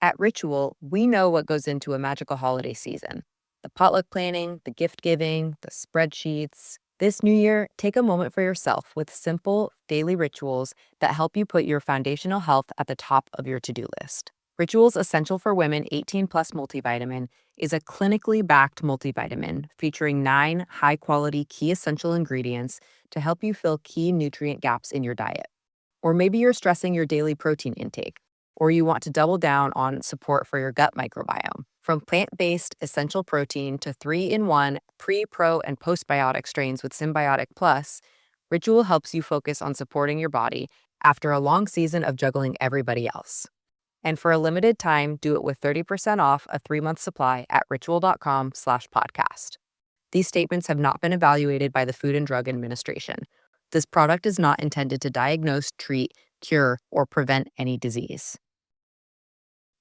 At Ritual, we know what goes into a magical holiday season. The potluck planning, the gift giving, the spreadsheets. This new year, take a moment for yourself with simple, daily rituals that help you put your foundational health at the top of your to-do list. Ritual's Essential for Women 18 Plus multivitamin is a clinically backed multivitamin featuring 9 high-quality key essential ingredients to help you fill key nutrient gaps in your diet. Or maybe you're stressing your daily protein intake, or you want to double down on support for your gut microbiome. From plant-based essential protein to 3-in-1 pre, pro, and postbiotic strains with Symbiotic Plus, Ritual helps you focus on supporting your body after a long season of juggling everybody else. And for a limited time, do it with 30% off a 3-month supply at ritual.com/podcast. These statements have not been evaluated by the Food and Drug Administration. This product is not intended to diagnose, treat, cure, or prevent any disease.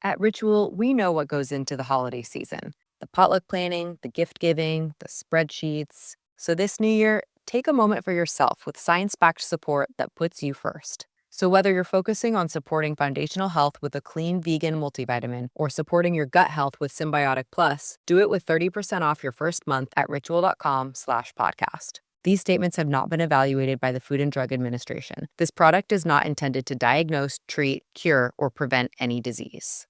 At Ritual, we know what goes into the holiday season. The potluck planning, the gift giving, the spreadsheets. So this new year, take a moment for yourself with science-backed support that puts you first. So whether you're focusing on supporting foundational health with a clean vegan multivitamin or supporting your gut health with Symbiotic Plus, do it with 30% off your first month at ritual.com/podcast. These statements have not been evaluated by the Food and Drug Administration. This product is not intended to diagnose, treat, cure, or prevent any disease.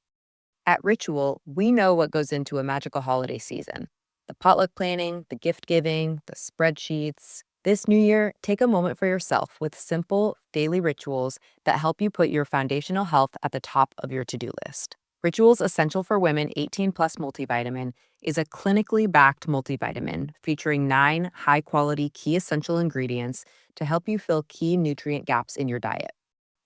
At Ritual, we know what goes into a magical holiday season. The potluck planning, the gift giving, the spreadsheets. This new year, take a moment for yourself with simple, daily rituals that help you put your foundational health at the top of your to-do list. Ritual's Essential for Women 18 Plus multivitamin is a clinically backed multivitamin featuring 9 high-quality key essential ingredients to help you fill key nutrient gaps in your diet.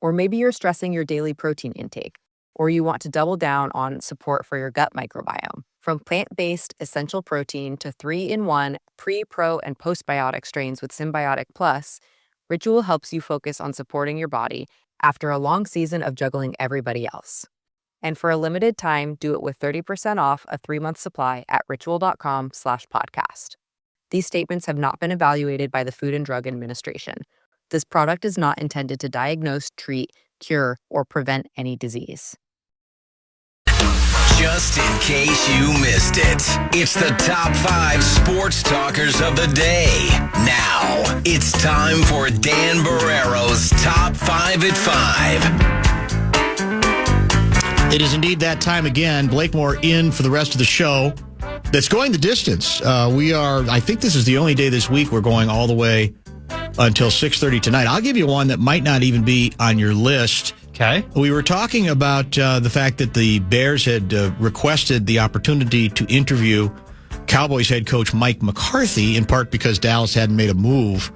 Or maybe you're stressing your daily protein intake, or you want to double down on support for your gut microbiome. From plant-based essential protein to 3-in-1 pre, pro, and postbiotic strains with Symbiotic Plus, Ritual helps you focus on supporting your body after a long season of juggling everybody else. And for a limited time, do it with 30% off a 3-month supply at ritual.com/podcast. These statements have not been evaluated by the Food and Drug Administration. This product is not intended to diagnose, treat, cure, or prevent any disease. Just in case you missed it, it's the top 5 sports talkers of the day. Now, it's time for Dan Barreiro's Top 5 at 5. It is indeed that time again. Blakemore in for the rest of the show. That's going the distance. I think this is the only day this week we're going all the way until 6:30 tonight. I'll give you one that might not even be on your list. Okay. We were talking about the fact that the Bears had requested the opportunity to interview Cowboys head coach Mike McCarthy, in part because Dallas hadn't made a move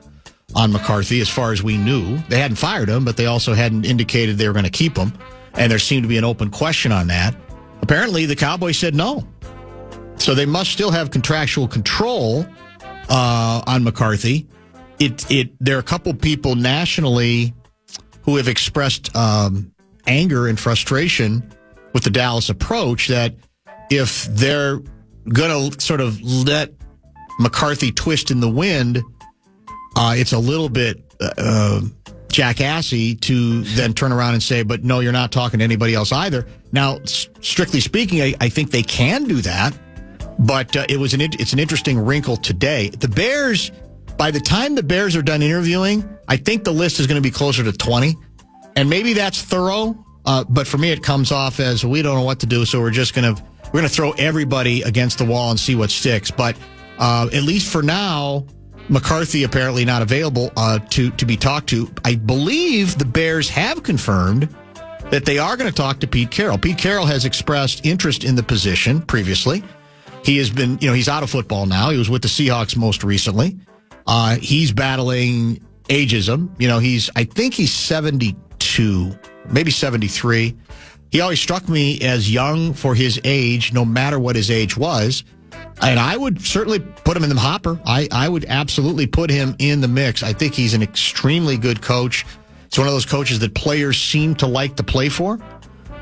on McCarthy as far as we knew. They hadn't fired him, but they also hadn't indicated they were going to keep him. And there seemed to be an open question on that. Apparently, the Cowboys said no. So they must still have contractual control on McCarthy. There are a couple people nationally who have expressed anger and frustration with the Dallas approach that if they're going to sort of let McCarthy twist in the wind, it's a little bit jackassy to then turn around and say, but no, you're not talking to anybody else either. Now, strictly speaking, I think they can do that, but it's an interesting wrinkle today. The Bears, by the time the Bears are done interviewing, I think the list is going to be closer to 20, and maybe that's thorough, but for me it comes off as we don't know what to do, so we're going to throw everybody against the wall and see what sticks. But at least for now, McCarthy apparently not available to be talked to. I believe the Bears have confirmed that they are going to talk to Pete Carroll. Pete Carroll has expressed interest in the position previously. He has been, he's out of football now. He was with the Seahawks most recently. He's battling ageism. I think he's 72, maybe 73. He always struck me as young for his age, no matter what his age was. And I would certainly put him in the hopper. I would absolutely put him in the mix. I think he's an extremely good coach. It's one of those coaches that players seem to like to play for.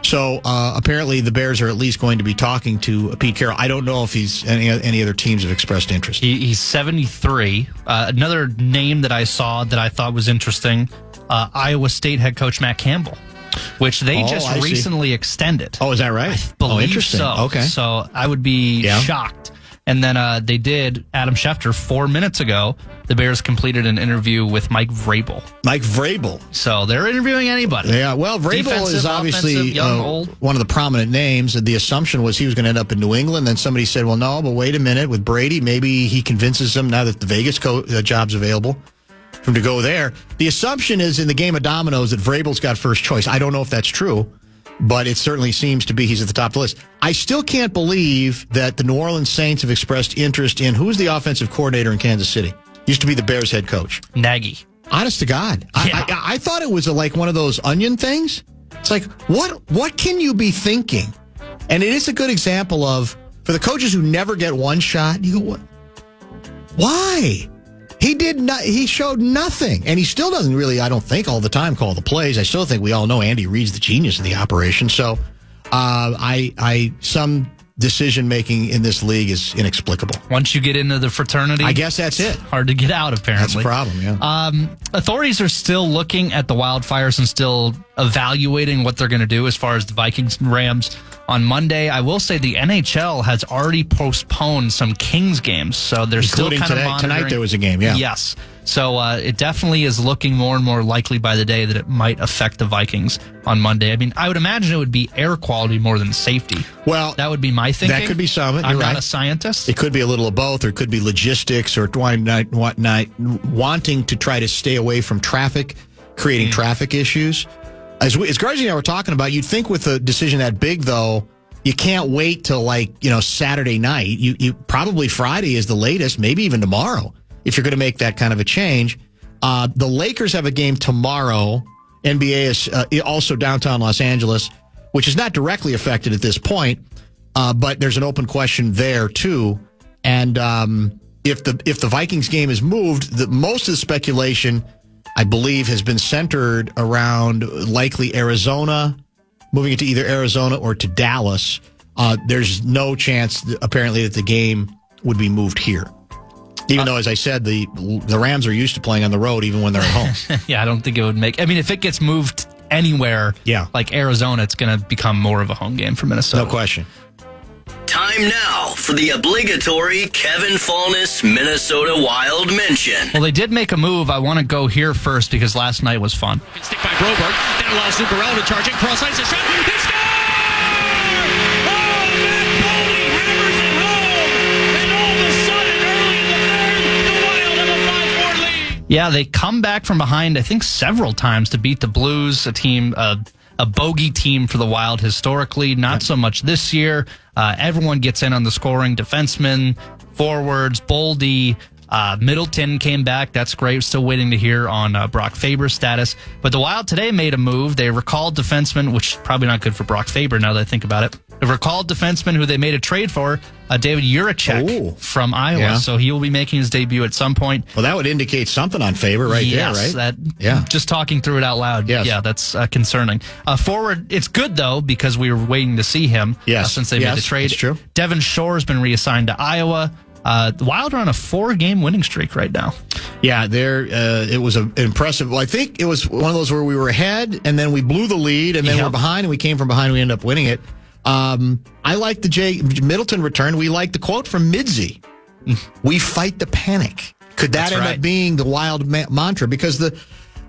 So apparently the Bears are at least going to be talking to Pete Carroll. I don't know if any other teams have expressed interest. He's 73. Another name that I saw that I thought was interesting, Iowa State head coach Matt Campbell. which they I just see. recently extended. Oh, is that right? Believe interesting. So. Okay. So I would be shocked. And then they did, Adam Schefter, 4 minutes ago, the Bears completed an interview with Mike Vrabel. Mike Vrabel. So they're interviewing anybody. Yeah, well, Vrabel Defensive, is obviously offensive, young, old. one of the prominent names. The assumption was he was going to end up in New England. Then somebody said, well, no, but wait a minute. With Brady, maybe he convinces him now that the Vegas job's available for him to go there. The assumption is in the game of dominoes that Vrabel's got first choice. I don't know if that's true, but it certainly seems to be he's at the top of the list. I still can't believe that the New Orleans Saints have expressed interest in who's the offensive coordinator in Kansas City. Used to be the Bears head coach. Nagy. Honest to God. Yeah. I thought it was like one of those onion things. It's like, what can you be thinking? And it is a good example of, for the coaches who never get one shot, you go, what? Why? He showed nothing. And he still doesn't really, I don't think, all the time call the plays. I still think we all know Andy Reid's the genius of the operation. So some decision-making in this league is inexplicable. Once you get into the fraternity, I guess that's it. Hard to get out, apparently. That's a problem, yeah. Authorities are still looking at the wildfires and still evaluating what they're going to do as far as the Vikings and Rams on Monday. I will say the NHL has already postponed some Kings games, so they're Including still kind of monitoring. Tonight there was a game, yeah. Yes. So it definitely is looking more and more likely by the day that it might affect the Vikings on Monday. I mean, I would imagine it would be air quality more than safety. Well, that would be my thinking. That could be some. I'm right. not a scientist. It could be a little of both, or it could be logistics, or wanting to try to stay away from traffic, creating traffic issues. As Garzi and I were talking about, you'd think with a decision that big, though, you can't wait till Saturday night. You probably Friday is the latest, maybe even tomorrow, if you're going to make that kind of a change. The Lakers have a game tomorrow. NBA is also downtown Los Angeles, which is not directly affected at this point, but there's an open question there too. And if the Vikings game is moved, most of the speculation, I believe, has been centered around likely Arizona, moving it to either Arizona or to Dallas. There's no chance, apparently, that the game would be moved here. Even though, as I said, the Rams are used to playing on the road even when they're at home. Yeah, I don't think it would make... I mean, if it gets moved anywhere, like Arizona, it's going to become more of a home game for Minnesota. No question. Time now for the obligatory Kevin Fallness Minnesota Wild mention. Well, they did make a move. I want to go here first because last night was fun. Stick by Broberg. That allows Zuccarello to charge it. Cross ice, a shot. They score! Oh, Matt Boldy hammers it home. And all of a sudden, early in the third, the Wild have a 5-4 lead. Yeah, they come back from behind, I think, several times to beat the Blues, a team, a bogey team for the Wild historically. Not so much this year. Everyone gets in on the scoring. Defensemen, forwards, Boldy, Middleton came back. That's great. Still waiting to hear on Brock Faber's status. But the Wild today made a move. They recalled defenseman, which is probably not good for Brock Faber now that I think about it. They recalled defenseman who they made a trade for, David Juracek from Iowa. Yeah. So he will be making his debut at some point. Well, that would indicate something on Faber there, right? Just talking through it out loud. Yes. Yeah, that's concerning. Forward, it's good, though, because we were waiting to see him since they made the trade. That's true. Devin Shore has been reassigned to Iowa. The Wild are on a 4-game winning streak right now. Yeah, it was impressive. Well, I think it was one of those where we were ahead, and then we blew the lead, and then we're behind, and we came from behind, and we ended up winning it. I like the Middleton return. We like the quote from Midzi. We fight the panic. Could that end up being the Wild mantra? Because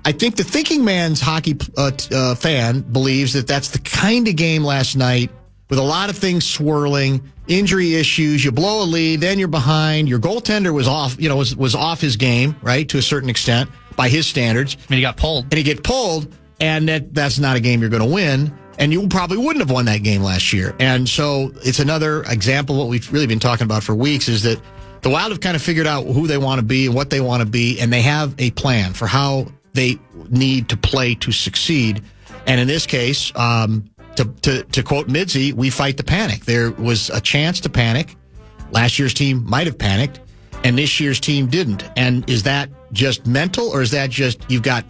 I think the thinking man's hockey fan believes that that's the kind of game last night with a lot of things swirling, injury issues. You blow a lead, then you're behind. Your goaltender was off, was off his game, right, to a certain extent by his standards. I mean, he got pulled. And he get pulled, and that's not a game you're going to win. And you probably wouldn't have won that game last year. And so it's another example of what we've really been talking about for weeks is that the Wild have kind of figured out who they want to be and what they want to be, and they have a plan for how they need to play to succeed. And in this case, to quote Midzi, we fight the panic. There was a chance to panic. Last year's team might have panicked, and this year's team didn't. And is that just mental, or is that just you've got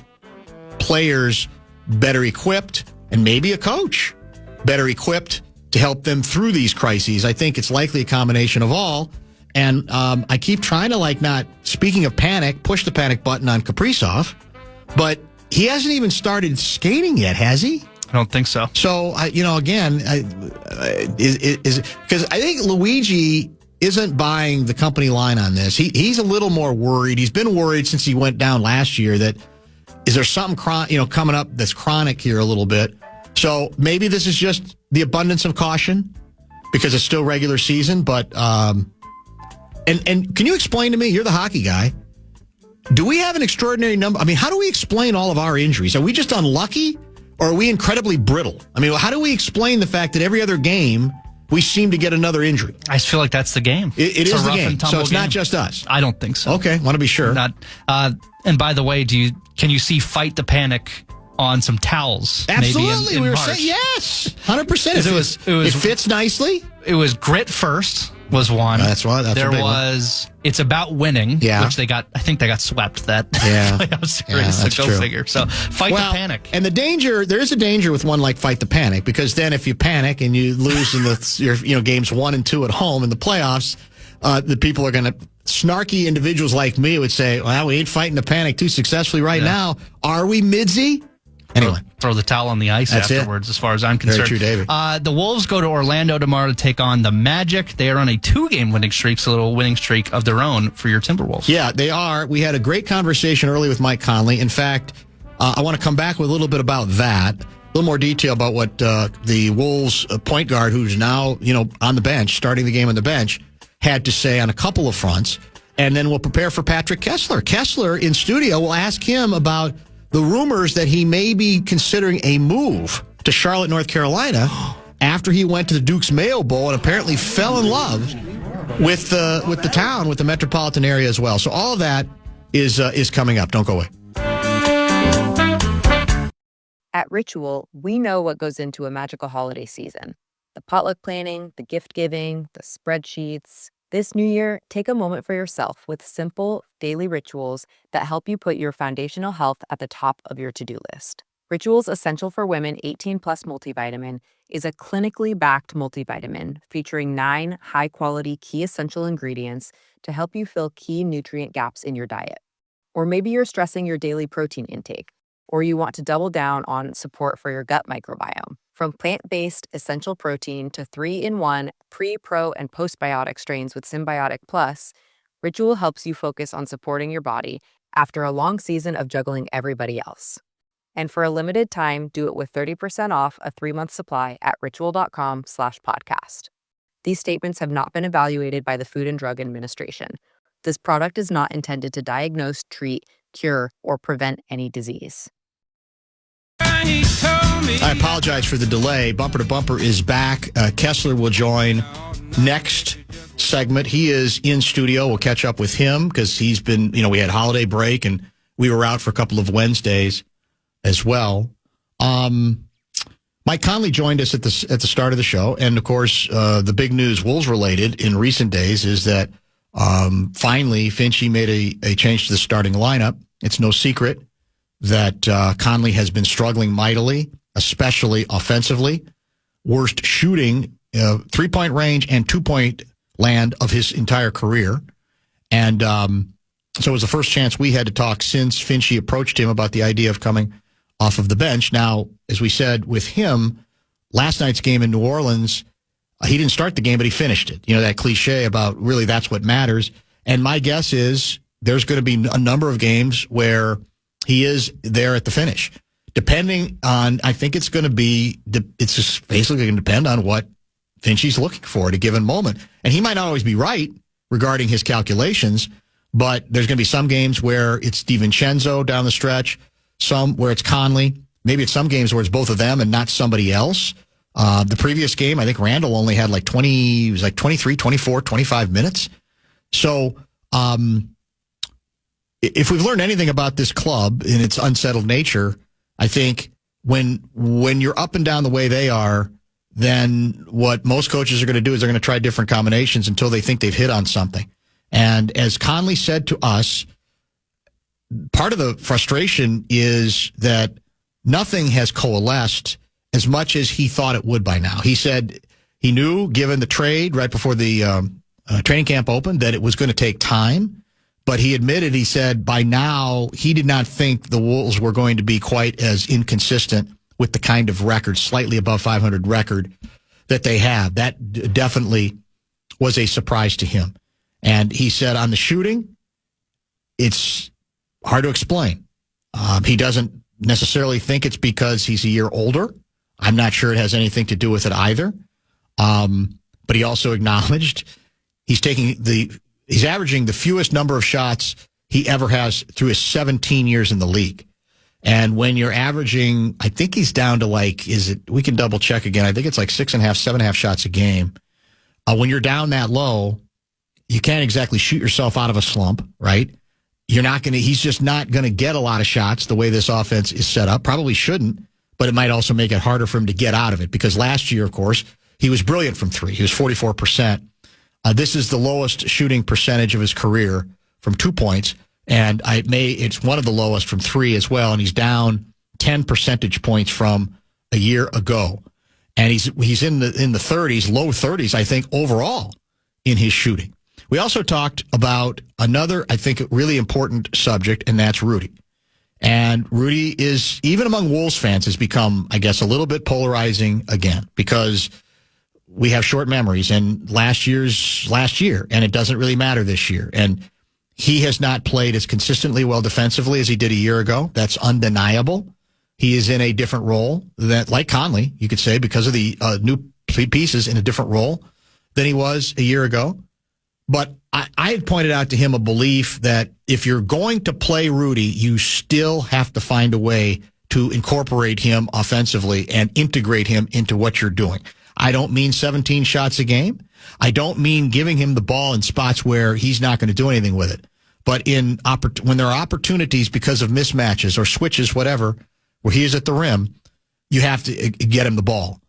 players better equipped and maybe a coach better equipped to help them through these crises? I think it's likely a combination of all. And I keep trying to, not speaking of panic, push the panic button on Kaprizov, but he hasn't even started skating yet, has he? I don't think so. So, again, is because I think Luigi isn't buying the company line on this. He's a little more worried. He's been worried since he went down last year that is there something coming up that's chronic here a little bit. So maybe this is just the abundance of caution because it's still regular season. But and can you explain to me? You're the hockey guy. Do we have an extraordinary number? I mean, how do we explain all of our injuries? Are we just unlucky, or are we incredibly brittle? I mean, how do we explain the fact that every other game we seem to get another injury? I just feel like that's the game. It is the game, so it's not just us. I don't think so. Okay, want to be sure. Not. And by the way, can you see Fight the Panic on some towels? Absolutely, maybe in we were March? saying yes, 100%. It fits nicely. It was Grit First was one. That's a big one. It's About Winning, yeah. which I think they got swept that playoff series. That's so go true. figure. So Fight the Panic. And there is a danger with one like Fight the Panic, because then if you panic and you lose in your games 1 and 2 at home in the playoffs, the people are going to, snarky individuals like me would say, well, we ain't fighting the panic too successfully right now. Are we, Midzy? Anyway. Throw the towel on the ice afterwards, as far as I'm concerned. Very true, David. The Wolves go to Orlando tomorrow to take on the Magic. They are on a 2-game winning streak, so a little winning streak of their own for your Timberwolves. Yeah, they are. We had a great conversation early with Mike Conley. In fact, I want to come back with a little bit about that, a little more detail about what the Wolves point guard, who's now on the bench, starting the game on the bench, had to say on a couple of fronts. And then we'll prepare for Patrick Kessler. Kessler in studio, we'll ask him about the rumors that he may be considering a move to Charlotte, North Carolina, after he went to the Duke's Mayo Bowl and apparently fell in love with the town, with the metropolitan area as well. So all of that is coming up. Don't go away. At Ritual, we know what goes into a magical holiday season. The potluck planning, the gift giving, the spreadsheets. This new year, take a moment for yourself with simple, daily rituals that help you put your foundational health at the top of your to-do list. Ritual's Essential for Women 18 Plus multivitamin is a clinically backed multivitamin featuring 9 high-quality key essential ingredients to help you fill key nutrient gaps in your diet. Or maybe you're stressing your daily protein intake, or you want to double down on support for your gut microbiome. From plant-based essential protein to 3-in-1 pre, pro, and postbiotic strains with Symbiotic Plus, Ritual helps you focus on supporting your body after a long season of juggling everybody else. And for a limited time, do it with 30% off a 3-month supply at ritual.com/podcast. These statements have not been evaluated by the Food and Drug Administration. This product is not intended to diagnose, treat, cure, or prevent any disease. I apologize for the delay. Bumper to Bumper is back. Kessler will join next segment. He is in studio. We'll catch up with him because he's been, we had holiday break and we were out for a couple of Wednesdays as well. Mike Conley joined us at the start of the show. And of course, the big news Wolves related in recent days is that finally Finchie made a change to the starting lineup. It's no secret that Conley has been struggling mightily, especially offensively. Worst shooting, 3-point range and 2-point land of his entire career. And so it was the first chance we had to talk since Finchie approached him about the idea of coming off of the bench. Now, as we said with him, last night's game in New Orleans, he didn't start the game, but he finished it. That cliche about really that's what matters. And my guess is there's going to be a number of games where he is there at the finish. Depending on, I think it's going to be, it's just basically going to depend on what Finchie's looking for at a given moment. And he might not always be right regarding his calculations, but there's going to be some games where it's DiVincenzo down the stretch, some where it's Conley. Maybe it's some games where it's both of them and not somebody else. The previous game, I think Randall only had 23, 24, 25 minutes. So, if we've learned anything about this club in its unsettled nature, I think when you're up and down the way they are, then what most coaches are going to do is they're going to try different combinations until they think they've hit on something. And as Conley said to us, part of the frustration is that nothing has coalesced as much as he thought it would by now. He said he knew, given the trade right before the training camp opened, that it was going to take time. But he admitted, he said, by now, he did not think the Wolves were going to be quite as inconsistent with the kind of record, slightly above 500 record that they have. That definitely was a surprise to him. And he said on the shooting, it's hard to explain. He doesn't necessarily think it's because he's a year older. I'm not sure it has anything to do with it either. But he also acknowledged he's averaging the fewest number of shots he ever has through his 17 years in the league. And when you're averaging, I think he's down to we can double check again. I think it's like 6.5, 7.5 shots a game. When you're down that low, you can't exactly shoot yourself out of a slump, right? He's just not going to get a lot of shots the way this offense is set up. Probably shouldn't, but it might also make it harder for him to get out of it because last year, of course, he was brilliant from three. He was 44%. This is the lowest shooting percentage of his career from 2 points. And it's one of the lowest from three as well. And he's down 10 percentage points from a year ago. And he's in the 30s, low 30s, I think, overall in his shooting. We also talked about another, I think, really important subject, and that's Rudy. And Rudy is, even among Wolves fans, has become, I guess, a little bit polarizing again because we have short memories. And last year, and it doesn't really matter this year. And he has not played as consistently well defensively as he did a year ago. That's undeniable. He is in a different role that, like Conley, you could say, because of the new pieces, in a different role than he was a year ago. But I had pointed out to him a belief that if you're going to play Rudy, you still have to find a way to incorporate him offensively and integrate him into what you're doing. I don't mean 17 shots a game. I don't mean giving him the ball in spots where he's not going to do anything with it. But when there are opportunities because of mismatches or switches, whatever, where he is at the rim, you have to get him the ball.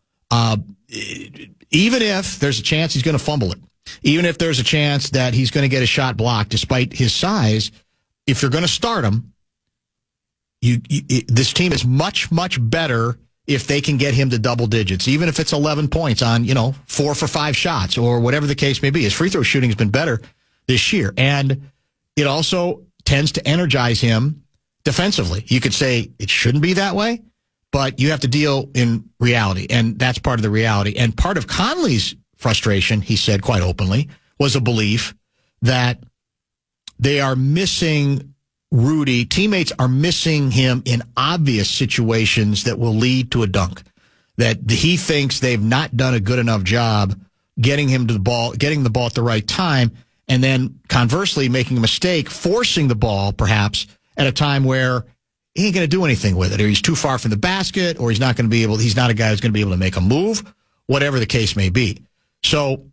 Even if there's a chance he's going to fumble it, even if there's a chance that he's going to get a shot blocked despite his size, if you're going to start him, this team is much, much better if they can get him to double digits, even if it's 11 points on, 4 for 5 shots or whatever the case may be. His free throw shooting has been better this year. And it also tends to energize him defensively. You could say it shouldn't be that way, but you have to deal in reality. And that's part of the reality. And part of Conley's frustration, he said quite openly, was a belief that they are missing Rudy. Teammates are missing him in obvious situations that will lead to a dunk. That he thinks they've not done a good enough job getting him to the ball, getting the ball at the right time, and then conversely making a mistake, forcing the ball perhaps at a time where he ain't going to do anything with it, or he's too far from the basket, or he's not a guy who's going to be able to make a move, whatever the case may be. So,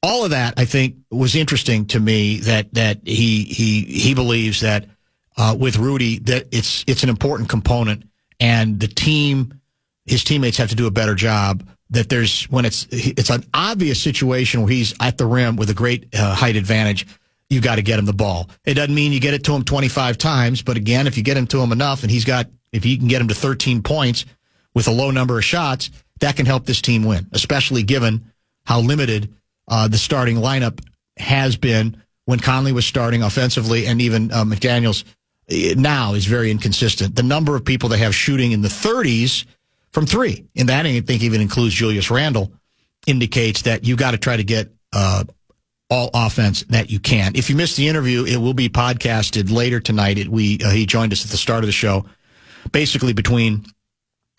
all of that, I think, was interesting to me that he believes that with Rudy that it's an important component, and his teammates have to do a better job. That when it's an obvious situation where he's at the rim with a great height advantage, you got to get him the ball. It doesn't mean you get it to him 25 times, but again, if you get him to him enough, and if you can get him to 13 points with a low number of shots, that can help this team win, especially given how limited the starting lineup has been when Conley was starting offensively, and even McDaniels now is very inconsistent. The number of people they have shooting in the 30s from three, and that I think even includes Julius Randle, indicates that you got to try to get all offense that you can. If you missed the interview, it will be podcasted later tonight. He joined us at the start of the show, basically between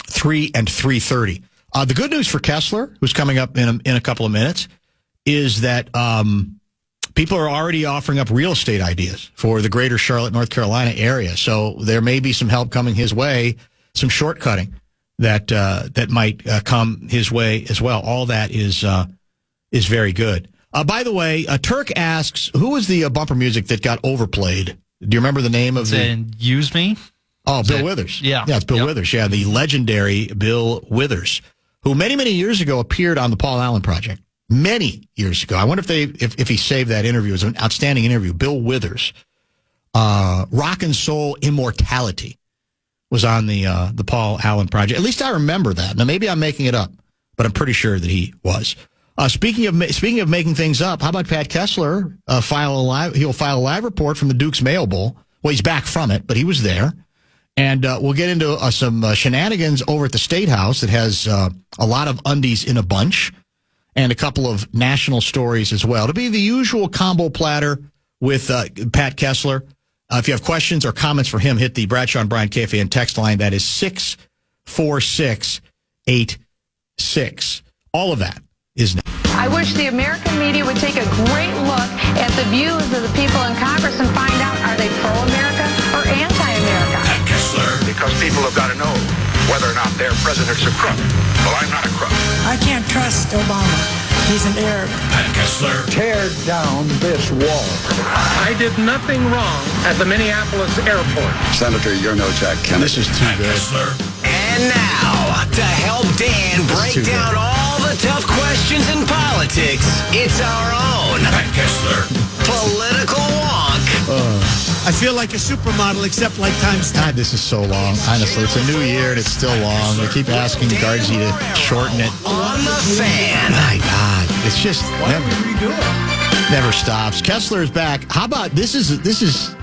3 and 3:30. The good news for Kessler, who's coming up in a couple of minutes, is that people are already offering up real estate ideas for the greater Charlotte, North Carolina area. So there may be some help coming his way, some shortcutting that might come his way as well. All that is very good. By the way, Turk asks, who was the bumper music that got overplayed? Do you remember the name of Use Me? Oh, Bill Withers. Yeah. Yeah, it's Bill Withers. Yeah, the legendary Bill Withers, who many, many years ago appeared on the Paul Allen Project. Many years ago. I wonder if he saved that interview. It was an outstanding interview. Bill Withers. Rock and Soul Immortality was on the Paul Allen Project. At least I remember that. Now, maybe I'm making it up, but I'm pretty sure that he was. Speaking of making things up, how about Pat Kessler he'll file a live report from the Duke's Mayo Bowl. Well, he's back from it, but he was there. And we'll get into some shenanigans over at the State House that has a lot of undies in a bunch and a couple of national stories as well. It'll be the usual combo platter with Pat Kessler. If you have questions or comments for him, hit the Bradshaw and Bryan KFAN text line. That is 64686. All of that is now. I wish the American media would take a great look at the views of the people in Congress and find out, are they pro-America or anti-America? Pat Kessler. Because people have got to know whether or not their president's a crook. Well, I'm not a crook. I can't trust Obama. He's an Arab. Pat Kessler. Tear down this wall. I did nothing wrong at the Minneapolis airport. Senator, you're no Jack Kennedy. This is too Pat good. Kessler. And now, to help Dan break down all the tough questions in politics, it's our own Pat Kessler. Political wonk. I feel like a supermodel, except like times 10. God, this is so long. Honestly, it's a new year and it's still long. They keep asking Guardsy to shorten it. On the Fan. My God, it's just never stops. Kessler is back. How about this? Is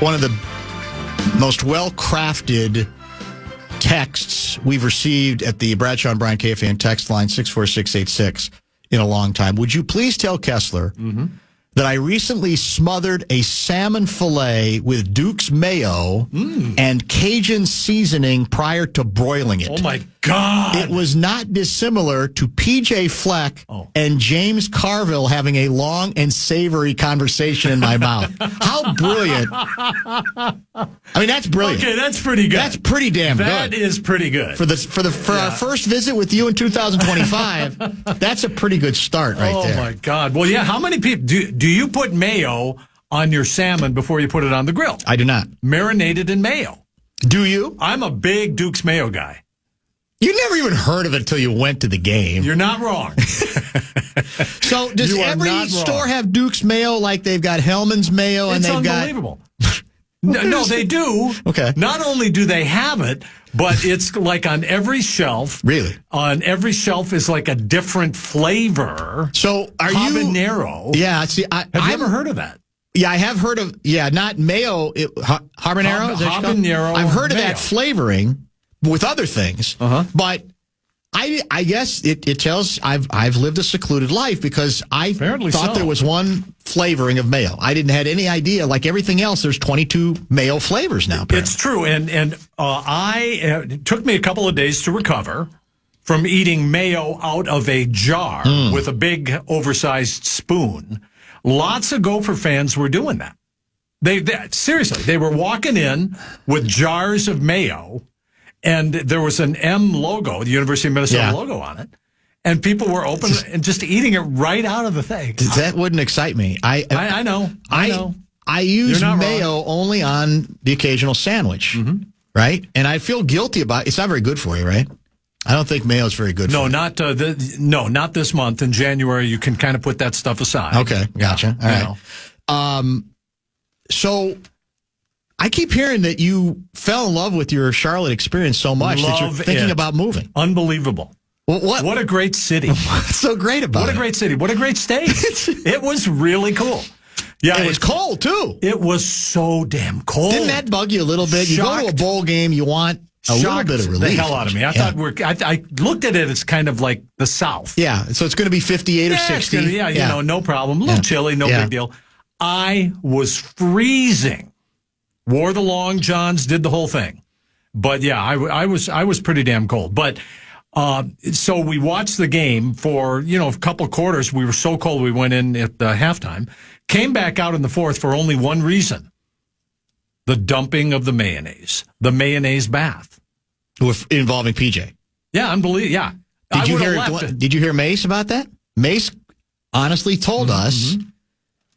one of the most well-crafted texts we've received at the Bradshaw and Bryan KFAN text line 64686 in a long time. Would you please tell Kessler that I recently smothered a salmon fillet with Duke's mayo and Cajun seasoning prior to broiling it? Oh, my God. It was not dissimilar to PJ Fleck and James Carville having a long and savory conversation in my mouth. How brilliant. I mean, that's brilliant. Okay, that's pretty good. That's pretty damn good. That is pretty good. For our first visit with you in 2025, that's a pretty good start right there. Oh, my God. Well, yeah, how many people do you put mayo on your salmon before you put it on the grill? I do not. Marinated in mayo. Do you? I'm a big Duke's mayo guy. You never even heard of it until you went to the game. You're not wrong. So does You are every not store wrong. have Duke's mayo like they've got Hellman's mayo and It's they've got... unbelievable. No, they do. Okay. Not only do they have it, but it's like on every shelf. Really? On every shelf is like a different flavor. So are you... Habanero. Yeah, see, Have you ever heard of that? Yeah, I have heard of, not mayo, habanero? Is that what it's called? Habanero I've heard of mayo. that flavoring with other things, but I guess it tells I've lived a secluded life because I Apparently thought so. there was one flavoring of mayo. I didn't have any idea. Like everything else, there's 22 mayo flavors now. Apparently. It's true, and it took me a couple of days to recover from eating mayo out of a jar with a big oversized spoon. Lots of Gopher fans were doing that. They seriously, they were walking in with jars of mayo, and there was an M logo, the University of Minnesota logo on it, and people were open and just eating it right out of the thing. That wouldn't excite me. I know. I use You're not mayo only on the occasional sandwich, right? And I feel guilty about it. It's not very good for you, right? I don't think mayo is very good for you. Not this month. In January, you can kind of put that stuff aside. Okay, gotcha. All right. So I keep hearing that you fell in love with your Charlotte experience so much that you're thinking about moving. Unbelievable. Well, What a great city. What's so great about it? What a great city. What a great state. It was really cool. Yeah, It was cold, too. It was so damn cold. Didn't that bug you a little bit? You go to a bowl game, you want a little bit of relief. The hell out of me. I looked at it as kind of like the South. Yeah, so it's going to be 58 or 60. No problem. A little chilly, no big deal. I was freezing. Wore the long johns, did the whole thing. But yeah, I was pretty damn cold. But so we watched the game for, a couple quarters. We were so cold we went in at halftime. Came back out in the fourth for only one reason. The dumping of the mayonnaise bath. Involving PJ. Yeah, unbelievable. Yeah. Did you hear Mace about that? Mace honestly told us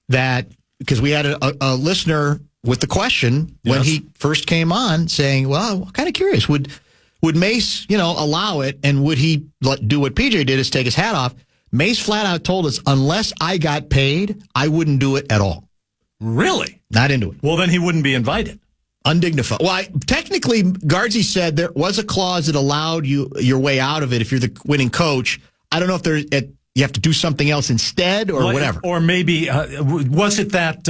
that, because we had a listener with the question when he first came on saying, well, I'm kind of curious. Would Mace, allow it, and would he do what PJ did, is take his hat off? Mace flat out told us, unless I got paid, I wouldn't do it at all. Really? Not into it. Well, then he wouldn't be invited. Undignified. Well, technically, Guardsy said there was a clause that allowed you your way out of it if you're the winning coach. I don't know if you have to do something else instead or whatever. Or maybe, was it that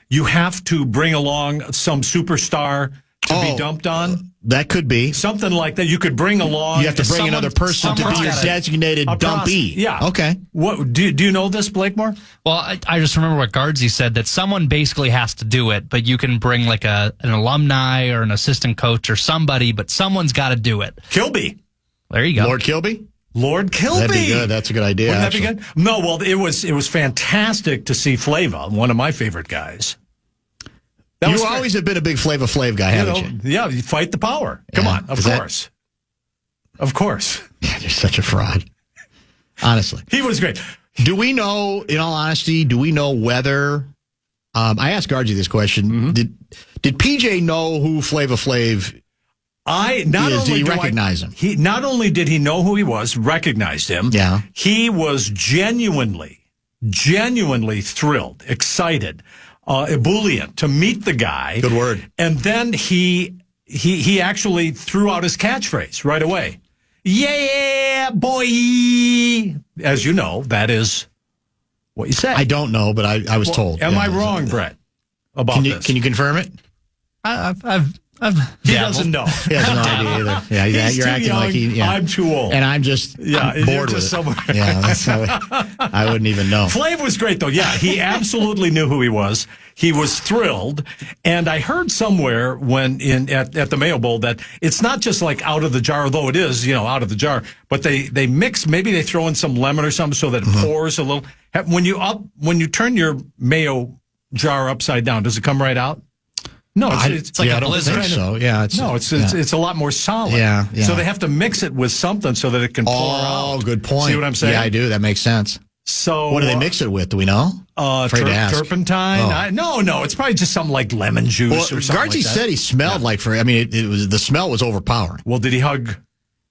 you have to bring along some superstar to be dumped on? That could be. Something like that. You could bring along. You have to bring another person to be your designated dumpee. Yeah. Okay. What do you know this, Blakemore? Well, I just remember what Guardsy said, that someone basically has to do it, but you can bring like an alumni or an assistant coach or somebody, but someone's got to do it. Kilby. There you go. Lord Kilby? Lord Kilby. That'd be good. That's a good idea. Wouldn't that be good? No, well, it was fantastic to see Flava, one of my favorite guys. You always have been a big Flava Flav guy, haven't you? Yeah, you fight the power. Come on, of course. Of course. Yeah, you're such a fraud. Honestly. He was great. Do we know, in all honesty, whether, I asked Guardsy this question, did PJ know who Flava Flav is? Did he recognize him? Not only did he know who he was, recognized him, he was genuinely thrilled, excited, ebullient to meet the guy. Good word. And then he actually threw out his catchphrase right away. Yeah, boy. As you know, that is what you say. I don't know, but I was told. Am I wrong, Brett, about this? Can you confirm it? He doesn't know. He has no idea either. Yeah, He's you're too acting young, like he. Yeah. I'm too old, and I'm just I'm bored with it. Somewhere. Yeah, that's how I wouldn't even know. Flav was great, though. Yeah, he absolutely knew who he was. He was thrilled, and I heard somewhere at the Mayo Bowl that it's not just like out of the jar, although it is, out of the jar. But they mix. Maybe they throw in some lemon or something so that it pours a little. When you turn your mayo jar upside down, does it come right out? No, it's like a blizzard. I don't think so. Yeah, it's a lot more solid. Yeah. So they have to mix it with something so that it can pour out. Oh, good point. See what I'm saying? Yeah, I do. That makes sense. So what do they mix it with? Do we know? Turpentine. No. It's probably just something like lemon juice or something. Guardsy said he smelled like the smell was overpowering. Well, did he hug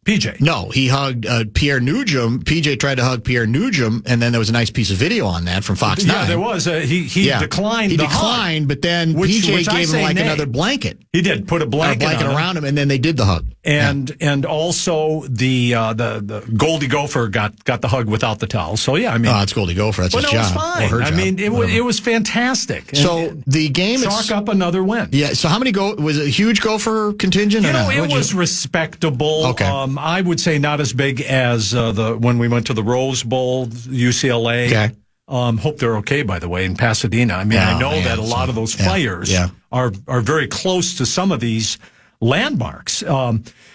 PJ? No, he hugged Pierre Nugent. PJ tried to hug Pierre Nugent, and then there was a nice piece of video on that from Fox 9. Yeah, there was. He declined. He declined, but then PJ gave him like another blanket. He did put a blanket around him, and then they did the hug. And also the Goldie Gopher got the hug without the towel. So yeah, I mean, it's Goldie Gopher. That's his job. It was fine. Or her job. I mean, it was fantastic. So the game chalk up another win. Yeah. So how many was it a huge Gopher contingent? It was respectable. Okay. I would say not as big as when we went to the Rose Bowl, UCLA. Okay. Hope they're okay, by the way, in Pasadena. I mean, I know that a lot of those players are very close to some of these landmarks.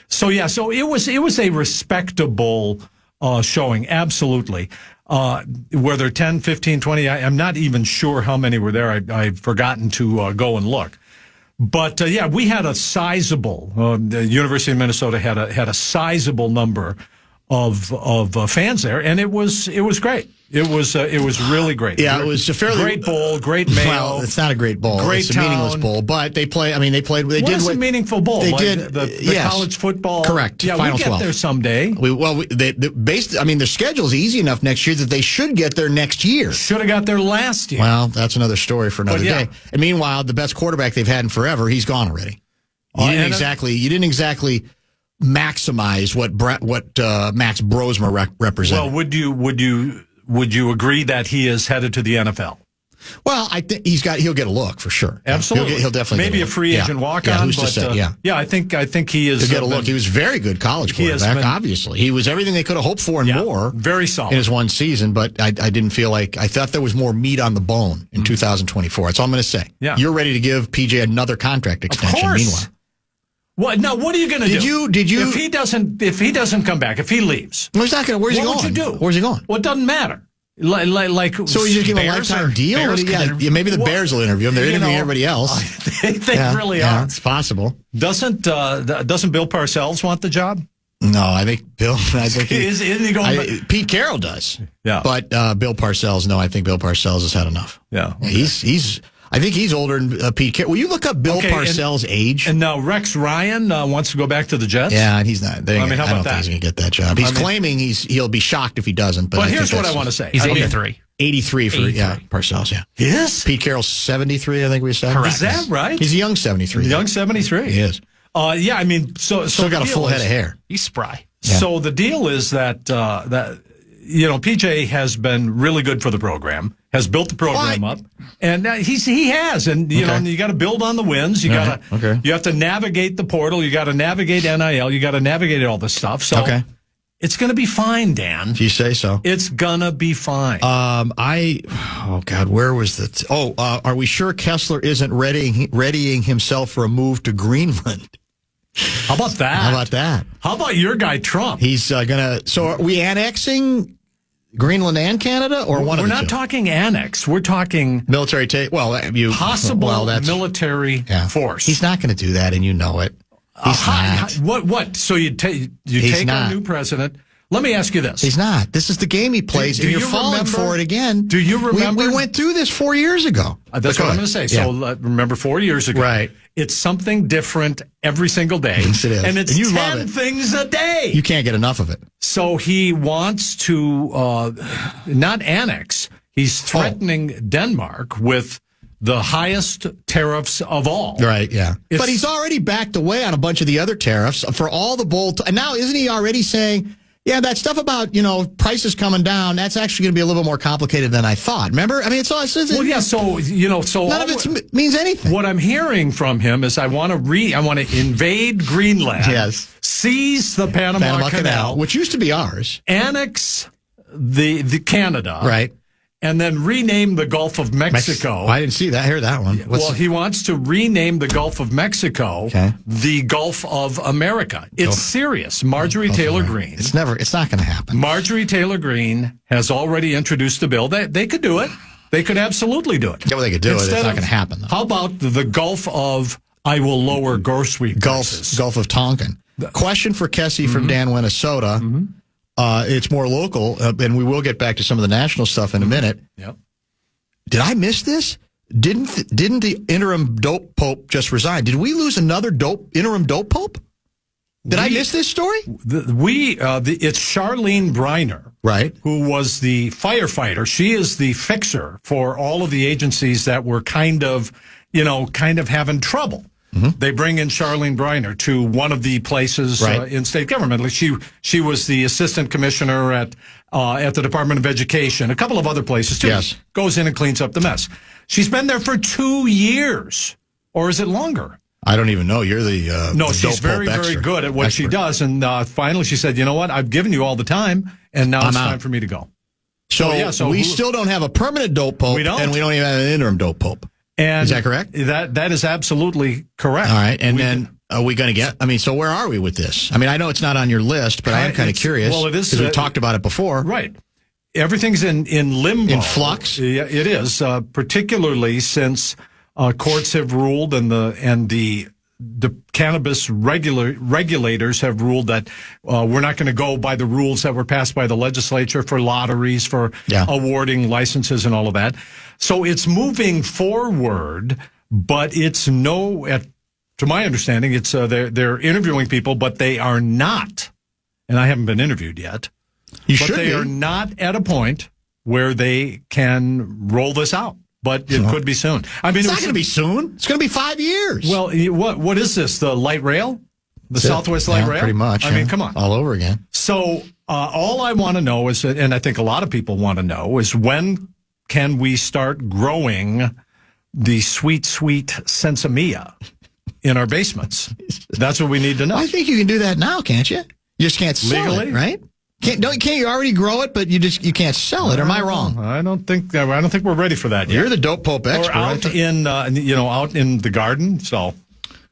So it was a respectable showing, absolutely. Were there 10, 15, 20? I'm not even sure how many were there. I've forgotten to go and look. But we had a sizable. The University of Minnesota had a sizable number of fans there, and it was great. It was really great. Yeah, it was a fairly great bowl, great Mayo. Well, it's not a great bowl. Great it's a meaningless bowl, but they played. I mean, they did. What is a meaningful bowl? They like did the college football. Correct. Yeah, Final we'll get 12. there someday. Their schedule's easy enough next year that they should get there next year. Should have got there last year. Well, that's another story for another day. And meanwhile, the best quarterback they've had in forever, he's gone already. You didn't exactly maximize what Max Brosmer represented. Well, would you agree that he is headed to the NFL? Well, I think he'll get a look for sure. Absolutely, he'll definitely maybe a free agent walk-on. Yeah, who's to say? I think he is. He'll get a look. He was very good college quarterback. Obviously, he was everything they could have hoped for and more. Very solid in his one season. But I didn't feel like I thought there was more meat on the bone in 2024. That's all I'm going to say. Yeah. You're ready to give PJ another contract extension. Of course. Meanwhile. What? Now, what are you going to do? Did you? If he doesn't come back, if he leaves, well, he's not going. Where's he going? What would you do? Where's he going? Well, it doesn't matter. So you just give him a lifetime deal? Maybe the Bears will interview him. They're interviewing everybody else. They really are. It's possible. Doesn't Bill Parcells want the job? No, I think Bill. Isn't he going? Pete Carroll does. Yeah, but Bill Parcells. No, I think Bill Parcells has had enough. Yeah, he's. I think he's older than Pete Carroll. Will you look up Bill Parcells' age? And now Rex Ryan wants to go back to the Jets. Yeah, and he's not. How about I don't that? think he's going to get that job. He's claiming he'll be shocked if he doesn't. But here's what I want to say. He's 83. 83 for Parcells. Yeah. Yes. Pete Carroll's 73. I think we said. Correct. Is that right? He's a young 73. Young 73. He is. I mean, so still got a full head of hair. He's spry. Yeah. So the deal is that PJ has been really good for the program. has built the program up, and he has, and you know, you got to build on the wins. You got to you have to navigate the portal. You got to navigate NIL. You got to navigate all this stuff. So it's going to be fine, Dan. If you say so. It's gonna be fine. Oh God, where was the? Are we sure Kessler isn't readying himself for a move to Greenland? How about that? How about your guy Trump? He's gonna. So are we annexing Greenland and Canada, or one of the two? We're not talking annex. We're talking military. Possible military force. He's not going to do that, and you know it. He's not. What? So you take our new president. Let me ask you this. He's not. This is the game he plays, and you're falling for it again. Do you remember? We went through this 4 years ago. That's what I'm going to say. So remember 4 years ago. Right. It's something different every single day. Yes, it is. And it's you 10 things a day. You can't get enough of it. So he wants to not annex. He's threatening Denmark with the highest tariffs of all. Right, yeah. But he's already backed away on a bunch of the other tariffs for all the bold. And now isn't he already saying, yeah, that stuff about, prices coming down, that's actually going to be a little bit more complicated than I thought. Remember? I mean, it's all. So none of it means anything. What I'm hearing from him is I want to invade Greenland. Yes. Seize the Panama Canal, which used to be ours. Annex the Canada. Right. And then rename the Gulf of Mexico. I didn't see that. Hear that one. He wants to rename the Gulf of Mexico the Gulf of America. It's serious. Marjorie Taylor Greene. It's not going to happen. Marjorie Taylor Greene has already introduced a bill. They could do it. They could absolutely do it. Yeah, well, they could do it. It's not going to happen, though. How about the Gulf of I will lower grocery prices? Gulf of Tonkin. Question for Kessie from Dan, Minnesota. Mm-hmm. It's more local, and we will get back to some of the national stuff in a minute. Yep. Did I miss this? Didn't the interim dope pope just resign? Did we lose another interim dope pope? Did I miss this story? It's Charlene Briner, right? Who was the firefighter. She is the fixer for all of the agencies that were kind of having trouble. Mm-hmm. They bring in Charlene Briner to one of the places in state government. Like she was the assistant commissioner at the Department of Education, a couple of other places too. Yes. Goes in and cleans up the mess. She's been there for 2 years, or is it longer? I don't even know. You're the no. The she's very good at what she does, and finally she said, "You know what? I've given you all the time, and now it's time for me to go." So we still don't have a permanent dope pope, and we don't even have an interim dope pope. And is that correct? That is absolutely correct. All right. And then are we going to get, so where are we with this? I mean, I know it's not on your list, but I am kind of curious. Well, it is. Because we talked about it before. Right. Everything's in limbo. In flux? Yeah, it is, particularly since courts have ruled and the cannabis regulators have ruled that we're not going to go by the rules that were passed by the legislature for lotteries, for awarding licenses and all of that. So it's moving forward, but it's to my understanding, it's they're interviewing people, but they are not, and I haven't been interviewed yet. They are not at a point where they can roll this out. But it could be soon. I mean, it's not going to be soon. It's going to be 5 years. Well, what is this? The light rail? The Southwest Light Rail? Pretty much. I mean, come on. All over again. So all I want to know is, and I think a lot of people want to know, is when can we start growing the sweet, sweet sensimilla in our basements? That's what we need to know. I think you can do that now, can't you? You just can't sell legally, it, right? Can't you already grow it, but you can't sell it? Or am I wrong? I don't think we're ready for that yet. You're the dope pope expert. Or out in the garden. So,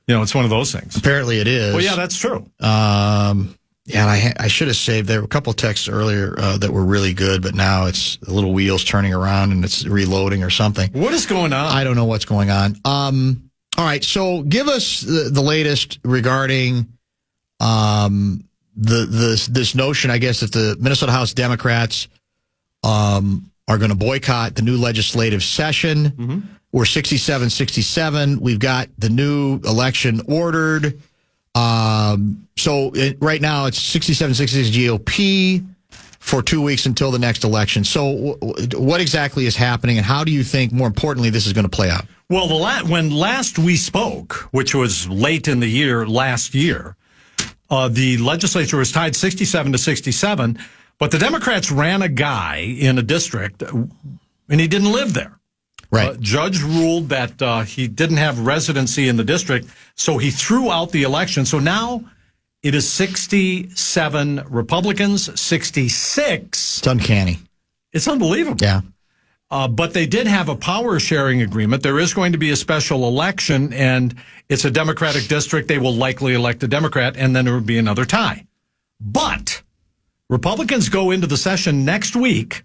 it's one of those things. Apparently it is. Well, yeah, that's true. And I should have saved. There were a couple of texts earlier that were really good, but now it's the little wheels turning around and it's reloading or something. What is going on? I don't know what's going on. All right, so give us the latest regarding this notion, I guess, that the Minnesota House Democrats are going to boycott the new legislative session. Mm-hmm. We're 67-67. We've got the new election ordered. So right now it's 67-66 GOP for 2 weeks until the next election. So what exactly is happening, and how do you think, more importantly, this is going to play out? Well, when last we spoke, which was late in the year last year, the legislature was tied 67-67, but the Democrats ran a guy in a district and he didn't live there. Right. Judge ruled that he didn't have residency in the district, so he threw out the election. So now it is 67 Republicans, 66. It's uncanny. It's unbelievable. Yeah. But they did have a power sharing agreement. There is going to be a special election, and it's a Democratic district. They will likely elect a Democrat, and then there will be another tie. But Republicans go into the session next week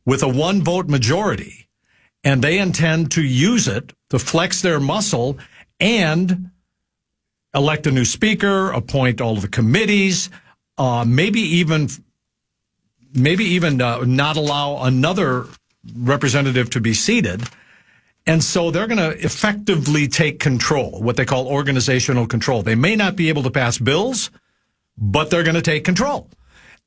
with a 1-vote majority, and they intend to use it to flex their muscle and elect a new speaker, appoint all of the committees, maybe even not allow another representative to be seated. And so they're going to effectively take control, what they call organizational control. They may not be able to pass bills, but they're going to take control.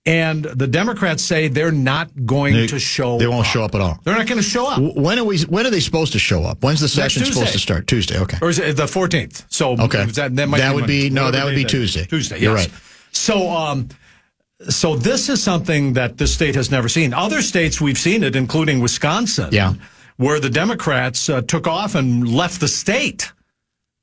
And the Democrats say they're not going to show up. They won't show up at all. They're not going to show up. When are they supposed to show up? When's the session supposed to start? Tuesday, okay. Or is it the 14th? So okay. that would be Tuesday. Tuesday, yes. You're right. So this is something that this state has never seen. Other states, we've seen it, including Wisconsin, where the Democrats took off and left the state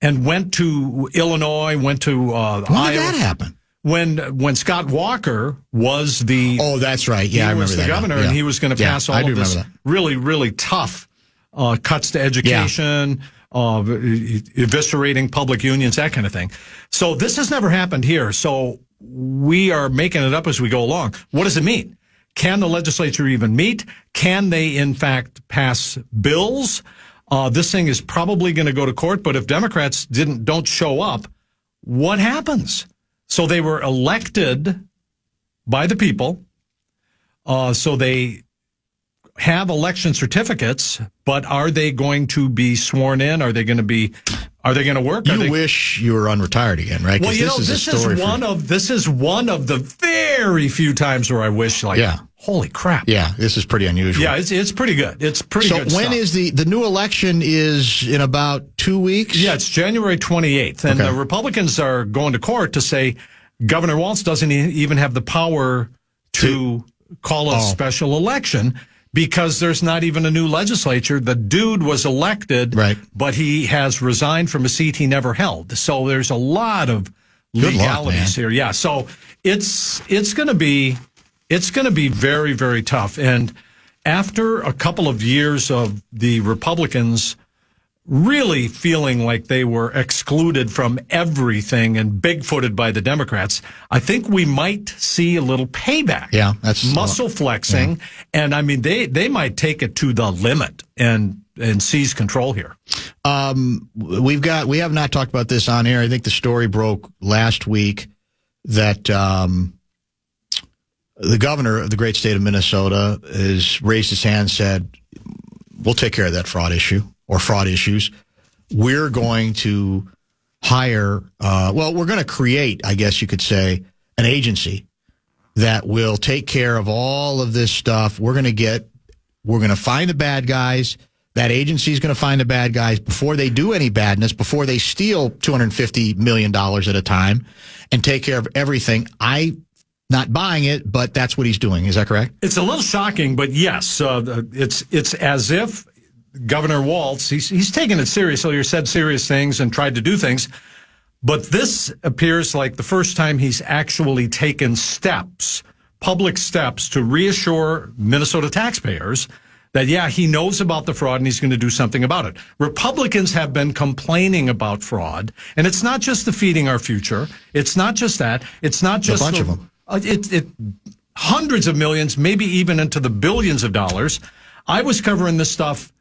and went to Illinois, went to Iowa. When did that happen? When Scott Walker was that's right. Yeah, I remember that. He was the governor, and he was going to pass all of this really, really tough cuts to education, eviscerating public unions, that kind of thing. So this has never happened here. So we are making it up as we go along. What does it mean? Can the legislature even meet? Can they, in fact, pass bills? This thing is probably going to go to court, but if Democrats don't show up, what happens? So they were elected by the people. So they have election certificates, but are they going to be sworn in? Are they going to work? You wish you were unretired again, right? Well, this is one of the very few times where I wish, holy crap. Yeah, this is pretty unusual. Yeah, it's pretty good. It's pretty good. So when is the new election is in about 2 weeks? Yeah, it's January 28th. And the Republicans are going to court to say Governor Walz doesn't even have the power to call a special election because there's not even a new legislature. The dude was elected, but he has resigned from a seat he never held. So there's a lot of legalities here. Yeah, so it's going to be very, very tough. And after a couple of years of the Republicans really feeling like they were excluded from everything and big-footed by the Democrats, I think we might see a little payback. Yeah, that's muscle flexing. Yeah. And I mean, they might take it to the limit and seize control here. We have not talked about this on air. I think the story broke last week that the governor of the great state of Minnesota has raised his hand and said, we'll take care of that fraud issue or fraud issues. We're going to hire, we're going to create, I guess you could say, an agency that will take care of all of this stuff. We're going to find the bad guys. That agency is going to find the bad guys before they do any badness, before they steal $250 million at a time and take care of everything. Not buying it, but that's what he's doing. Is that correct? It's a little shocking, but yes, it's as if Governor Walz, he's taken it seriously or said serious things and tried to do things, but this appears like the first time he's actually taken public steps to reassure Minnesota taxpayers that, he knows about the fraud and he's going to do something about it. Republicans have been complaining about fraud, and it's not just the Feeding Our Future. It's not just that. It's not just a bunch of them. Hundreds of millions, maybe even into the billions of dollars. I was covering this stuff,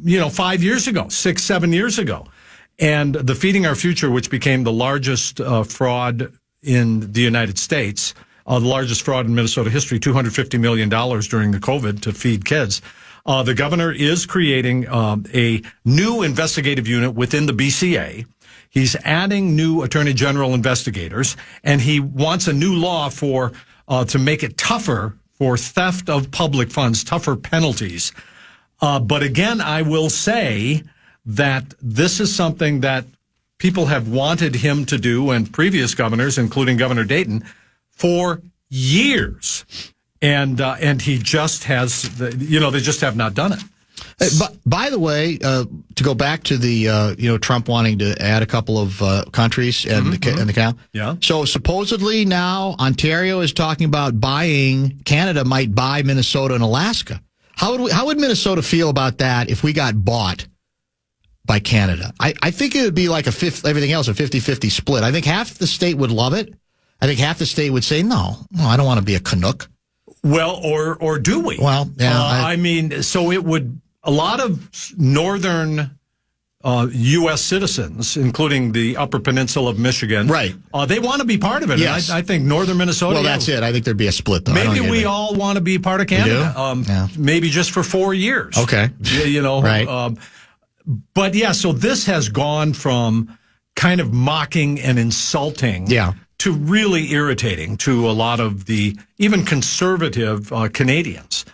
5 years ago, 6-7 years ago. And the Feeding Our Future, which became the largest fraud in the United States, the largest fraud in Minnesota history, $250 million during the COVID to feed kids. The governor is creating a new investigative unit within the BCA. He's adding new attorney general investigators, and he wants a new law to make it tougher for theft of public funds, tougher penalties. But again, I will say that this is something that people have wanted him to do, and previous governors, including Governor Dayton, for years. and he just has, they just have not done it. But by the way, to go back to the Trump wanting to add a couple of countries and the count. Yeah. So supposedly now Ontario is talking about Canada might buy Minnesota and Alaska. How would Minnesota feel about that if we got bought by Canada? I think it would be like everything else, a 50-50 split. I think half the state would love it. I think half the state would say, no, I don't want to be a Canuck. Well, or do we? Well, yeah. So it would. A lot of northern U.S. citizens, including the Upper Peninsula of Michigan, right? They want to be part of it. Yes. And I think northern Minnesota. Well, that's it. I think there'd be a split, though. Maybe we all want to be part of Canada. Yeah. Maybe just for 4 years. Okay. Right. But yeah, so this has gone from kind of mocking and insulting. Yeah. To really irritating to a lot of the even conservative Canadians.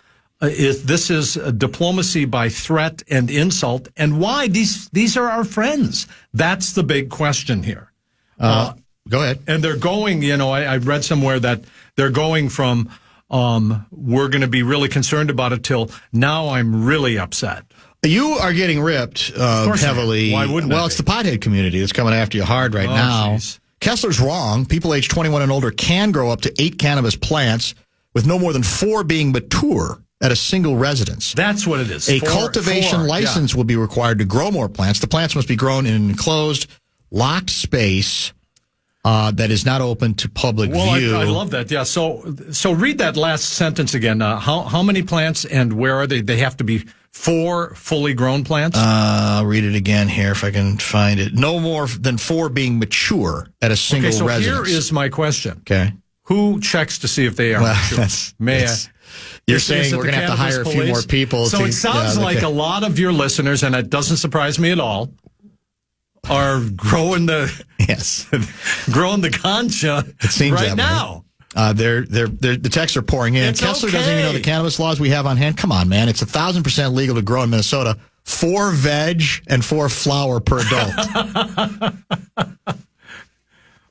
This is diplomacy by threat and insult, and why these are our friends. That's the big question here. Go ahead. And they're going. I read somewhere that they're going from we're going to be really concerned about it till now I'm really upset. You are getting ripped heavily. Why wouldn't? Well, it's the pothead community that's coming after you hard right now. Geez. Kessler's wrong. People age 21 and older can grow up to 8 cannabis plants, with no more than 4 being mature at a single residence. That's what it is. A cultivation license will be required to grow more plants. The plants must be grown in an enclosed, locked space that is not open to public view. I love that. Yeah. So read that last sentence again. How many plants and where are they? They have to be 4 fully grown plants? I'll read it again here if I can find it. No more than 4 being mature at a single residence. Here is my question. Okay. Who checks to see if they are mature? You're saying we're going to have to hire a few more people. So it sounds like a lot of your listeners, and it doesn't surprise me at all, are growing the growing the ganja right now. The texts are pouring in. Kessler doesn't even know the cannabis laws we have on hand. Come on, man. It's 1,000% legal to grow in Minnesota. 4 veg and 4 flower per adult.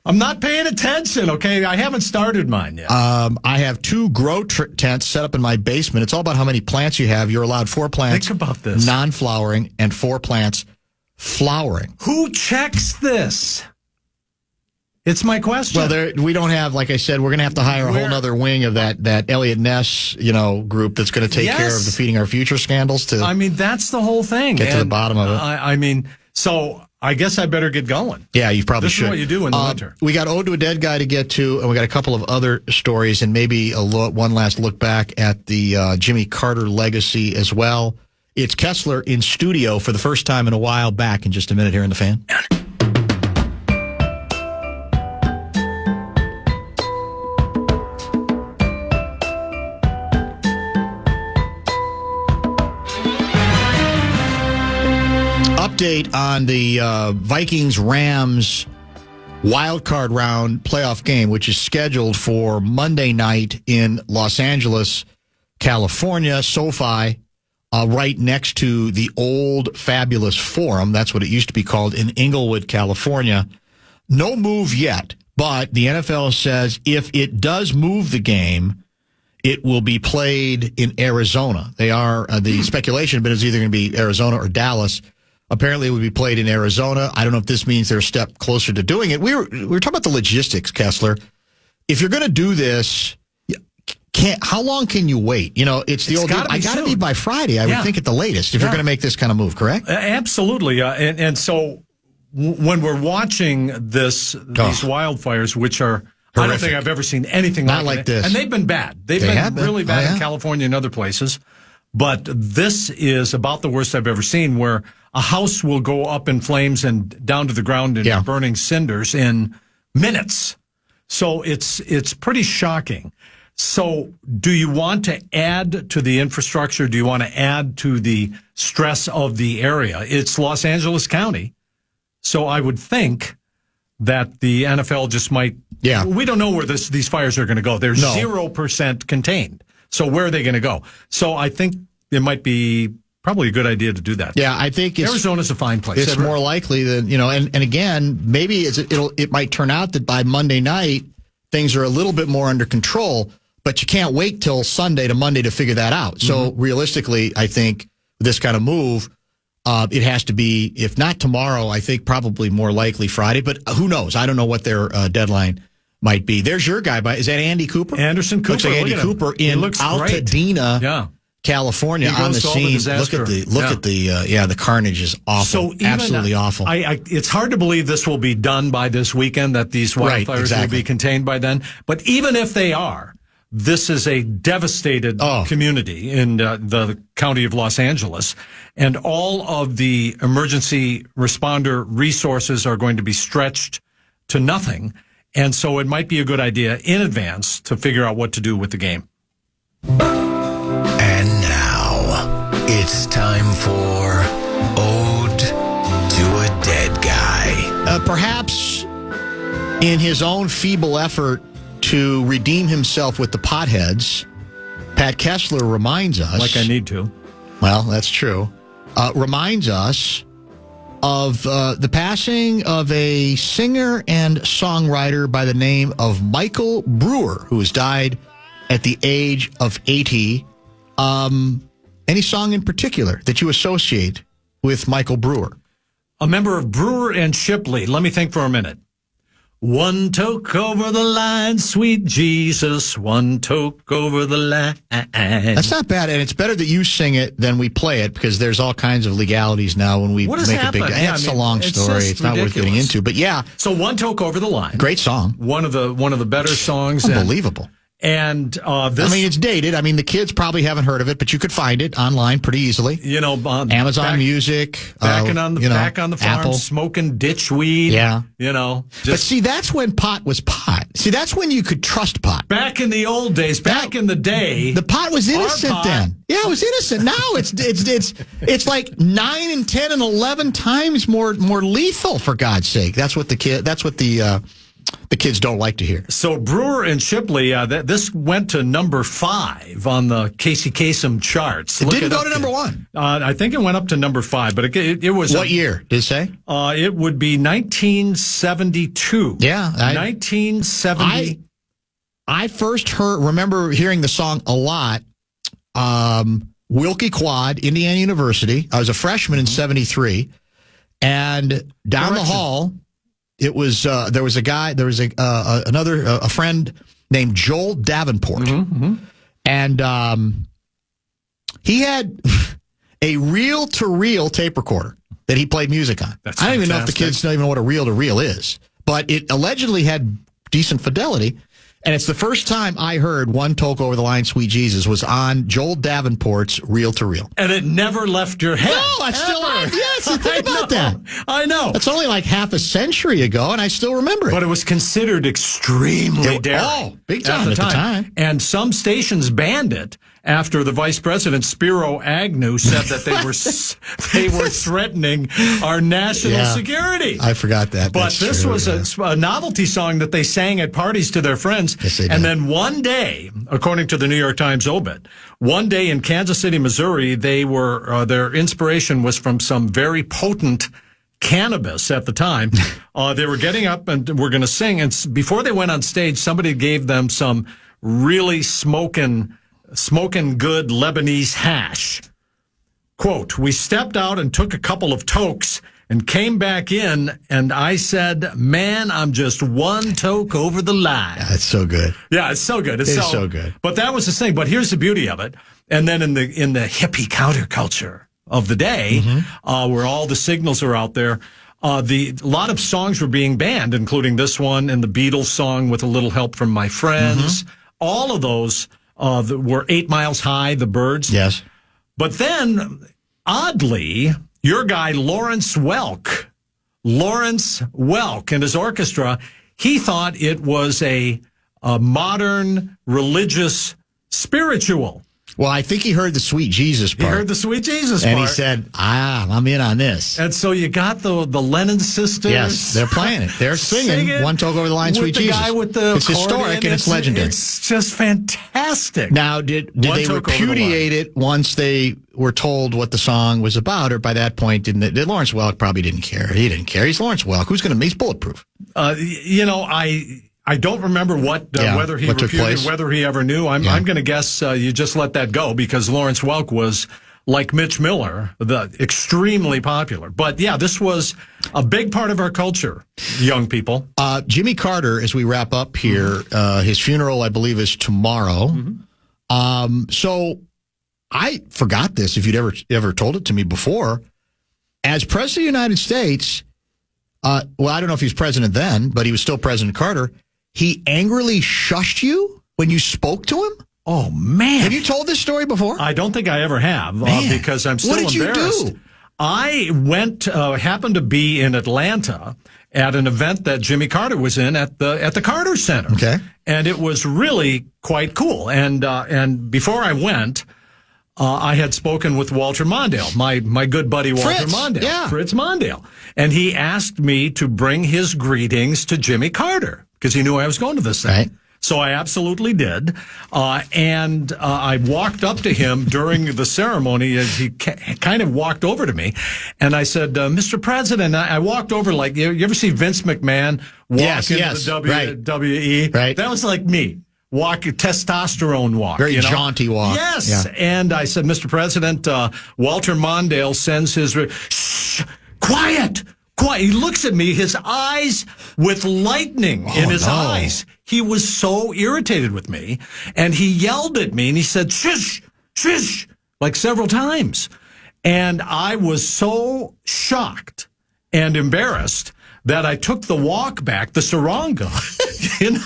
I'm not paying attention, okay? I haven't started mine yet. I have 2 grow tents set up in my basement. It's all about how many plants you have. You're allowed 4 plants. Think about this. Non-flowering and 4 plants flowering. Who checks this? It's my question. Well, we don't have, like I said, we're going to have to hire a whole other wing of that Elliot Ness, group that's going to take care of the Feeding Our Future scandals. That's the whole thing. Get to the bottom of it. So I guess I better get going. Yeah, you probably should. This is what you do in the winter. We got Ode to a Dead Guy to get to, and we got a couple of other stories, and maybe one last look back at the Jimmy Carter legacy as well. It's Kessler in studio for the first time in a while, back in just a minute here in the Fan. Update on the Vikings-Rams wild card round playoff game, which is scheduled for Monday night in Los Angeles, California, SoFi, right next to the old Fabulous Forum. That's what it used to be called in Inglewood, California. No move yet, but the NFL says if it does move the game, it will be played in Arizona. They are the speculation, but it's either going to be Arizona or Dallas. Apparently, it would be played in Arizona. I don't know if this means they're a step closer to doing it. We were talking about the logistics, Kessler. If you're going to do this, how long can you wait? It's the old. I got to be by Friday. I would think at the latest if you're going to make this kind of move. Correct? Absolutely. And so when we're watching these wildfires, which are horrific. I don't think I've ever seen anything like this, and they've been bad. They've been really bad in California and other places. But this is about the worst I've ever seen, where a house will go up in flames and down to the ground in burning cinders in minutes. So it's pretty shocking. So do you want to add to the infrastructure? Do you want to add to the stress of the area? It's Los Angeles County. So I would think that the NFL just might. Yeah. We don't know where these fires are going to go. They're 0% contained. So where are they going to go? So I think it might be probably a good idea to do that. Yeah, I think Arizona's a fine place. It's more likely than, and again, maybe it might turn out that by Monday night, things are a little bit more under control. but you can't wait till Sunday to Monday to figure that out. So realistically, I think this kind of move, it has to be, if not tomorrow, I think probably more likely Friday, but who knows? I don't know what their deadline might be. There's your guy. Is that Andy Cooper? Anderson Cooper. Looks like Andy Cooper in Altadena, California on the scene. Look at the carnage is awful. So absolutely awful. It's hard to believe this will be done by this weekend, that these wildfires will be contained by then. But even if they are, this is a devastated community in the county of Los Angeles. And all of the emergency responder resources are going to be stretched to nothing. And so it might be a good idea in advance to figure out what to do with the game. And now it's time for Ode to a Dead Guy. Perhaps in his own feeble effort to redeem himself with the potheads, Pat Kessler reminds us. Like I need to. Well, that's true. Reminds us of the passing of a singer and songwriter by the name of Michael Brewer, who has died at the age of 80. Any song in particular that you associate with Michael Brewer? A member of Brewer and Shipley. Let me think for a minute. One toke over the line, sweet Jesus. One toke over the line. That's not bad, and it's better that you sing it than we play it, because there's all kinds of legalities now when we make a big. It's a long story. It's not worth getting into, but yeah. So One Toke Over the Line. Great song. One of the better songs. Unbelievable. And this, I mean, it's dated. I mean, the kids probably haven't heard of it, but you could find it online pretty easily. You know, Amazon Music, back on the farm, Apple. Smoking ditchweed. Yeah, you know. But see, that's when pot was pot. See, that's when you could trust pot. Back in the old days, back in the day, the pot was innocent then. Yeah, it was innocent. Now it's like 9 and 10 and 11 times more lethal. For God's sake, that's what the kids don't like to hear. So Brewer and Shipley, this went to number 5 on the Casey Kasem charts. It didn't go to number 1. I think it went up to number 5, but it was... What year did it say? It would be 1972. Yeah. 1970. I first remember hearing the song a lot. Wilkie Quad, Indiana University. I was a freshman in 73. And down the hall... It was there was a friend named Joel Davenport, and he had a reel-to-reel tape recorder that he played music on. I don't even know if the kids don't even know what a reel-to-reel is, but it allegedly had decent fidelity. And it's the first time I heard One Toke Over the Line, Sweet Jesus was on Joel Davenport's reel-to-reel. And it never left your head. No, I still on. Yes, think about that. I know. That's only like half a century ago, and I still remember it. But it was considered extremely daring. Oh, big time at the time. And some stations banned it after the vice president, Spiro Agnew, said that they were threatening our national security. I forgot that. But this was a novelty song that they sang at parties to their friends. Yes, they did. And then one day, according to the New York Times obit, one day in Kansas City, Missouri, they were their inspiration was from some very potent cannabis at the time. They were getting up and were going to sing. And before they went on stage, somebody gave them some really smoking good Lebanese hash. Quote, "We stepped out and took a couple of tokes and came back in, and I said, man, I'm just one toke over the line." Yeah, it's so good. Yeah, it's so good. It's so good. But that was the thing. But here's the beauty of it. And then in the hippie counterculture of the day, where all the signals are out there, a lot of songs were being banned, including this one and the Beatles song With a Little Help from My Friends. All of those were 8 Miles High, the Byrds. Yes. But then, oddly, your guy, Lawrence Welk and his orchestra, he thought it was a modern religious spiritual. Well, I think he heard the Sweet Jesus part. He heard the Sweet Jesus part. And he said, I'm in on this. And so you got the Lennon sisters. Yes, they're playing it. They're singing One Toke Over the Line, Sweet Jesus. Guy with the it's historic and it's legendary. It's just fantastic. Now, did they repudiate it once they were told what the song was about, or by that point, did Lawrence Welk probably didn't care? He didn't care. He's Lawrence Welk. He's bulletproof. I I don't remember whether he what took refuted, place. whether he ever knew. I'm going to guess you just let that go because Lawrence Welk was, like Mitch Miller, extremely popular. But yeah, this was a big part of our culture, young people. Jimmy Carter, as we wrap up here, his funeral, I believe, is tomorrow. So I forgot this, if you'd ever told it to me before. As President of the United States, well, I don't know if he was president then, but he was still President Carter. He angrily shushed you when you spoke to him? Oh, man. Have you told this story before? I don't think I ever have because I'm still embarrassed. What did you do? I happened to be in Atlanta at an event that Jimmy Carter was in at the Carter Center. Okay. And it was really quite cool. And before I went, I had spoken with Walter Mondale, my good buddy Walter Mondale, Fritz Mondale. And he asked me to bring his greetings to Jimmy Carter because he knew I was going to this thing. Right. So I absolutely did. And I walked up to him during the ceremony as he kind of walked over to me. And I said, Mr. President, I walked over like, you ever see Vince McMahon walk into the WWE? Right. That was like me. Testosterone walk. Very jaunty walk. Yes. Yeah. And I said, Mr. President, Walter Mondale sends his, shh, quiet. He looks at me, his eyes with lightning in his eyes. He was so irritated with me, and he yelled at me, and he said, shush, shush, like several times. And I was so shocked and embarrassed that I took the walk back, the saranga.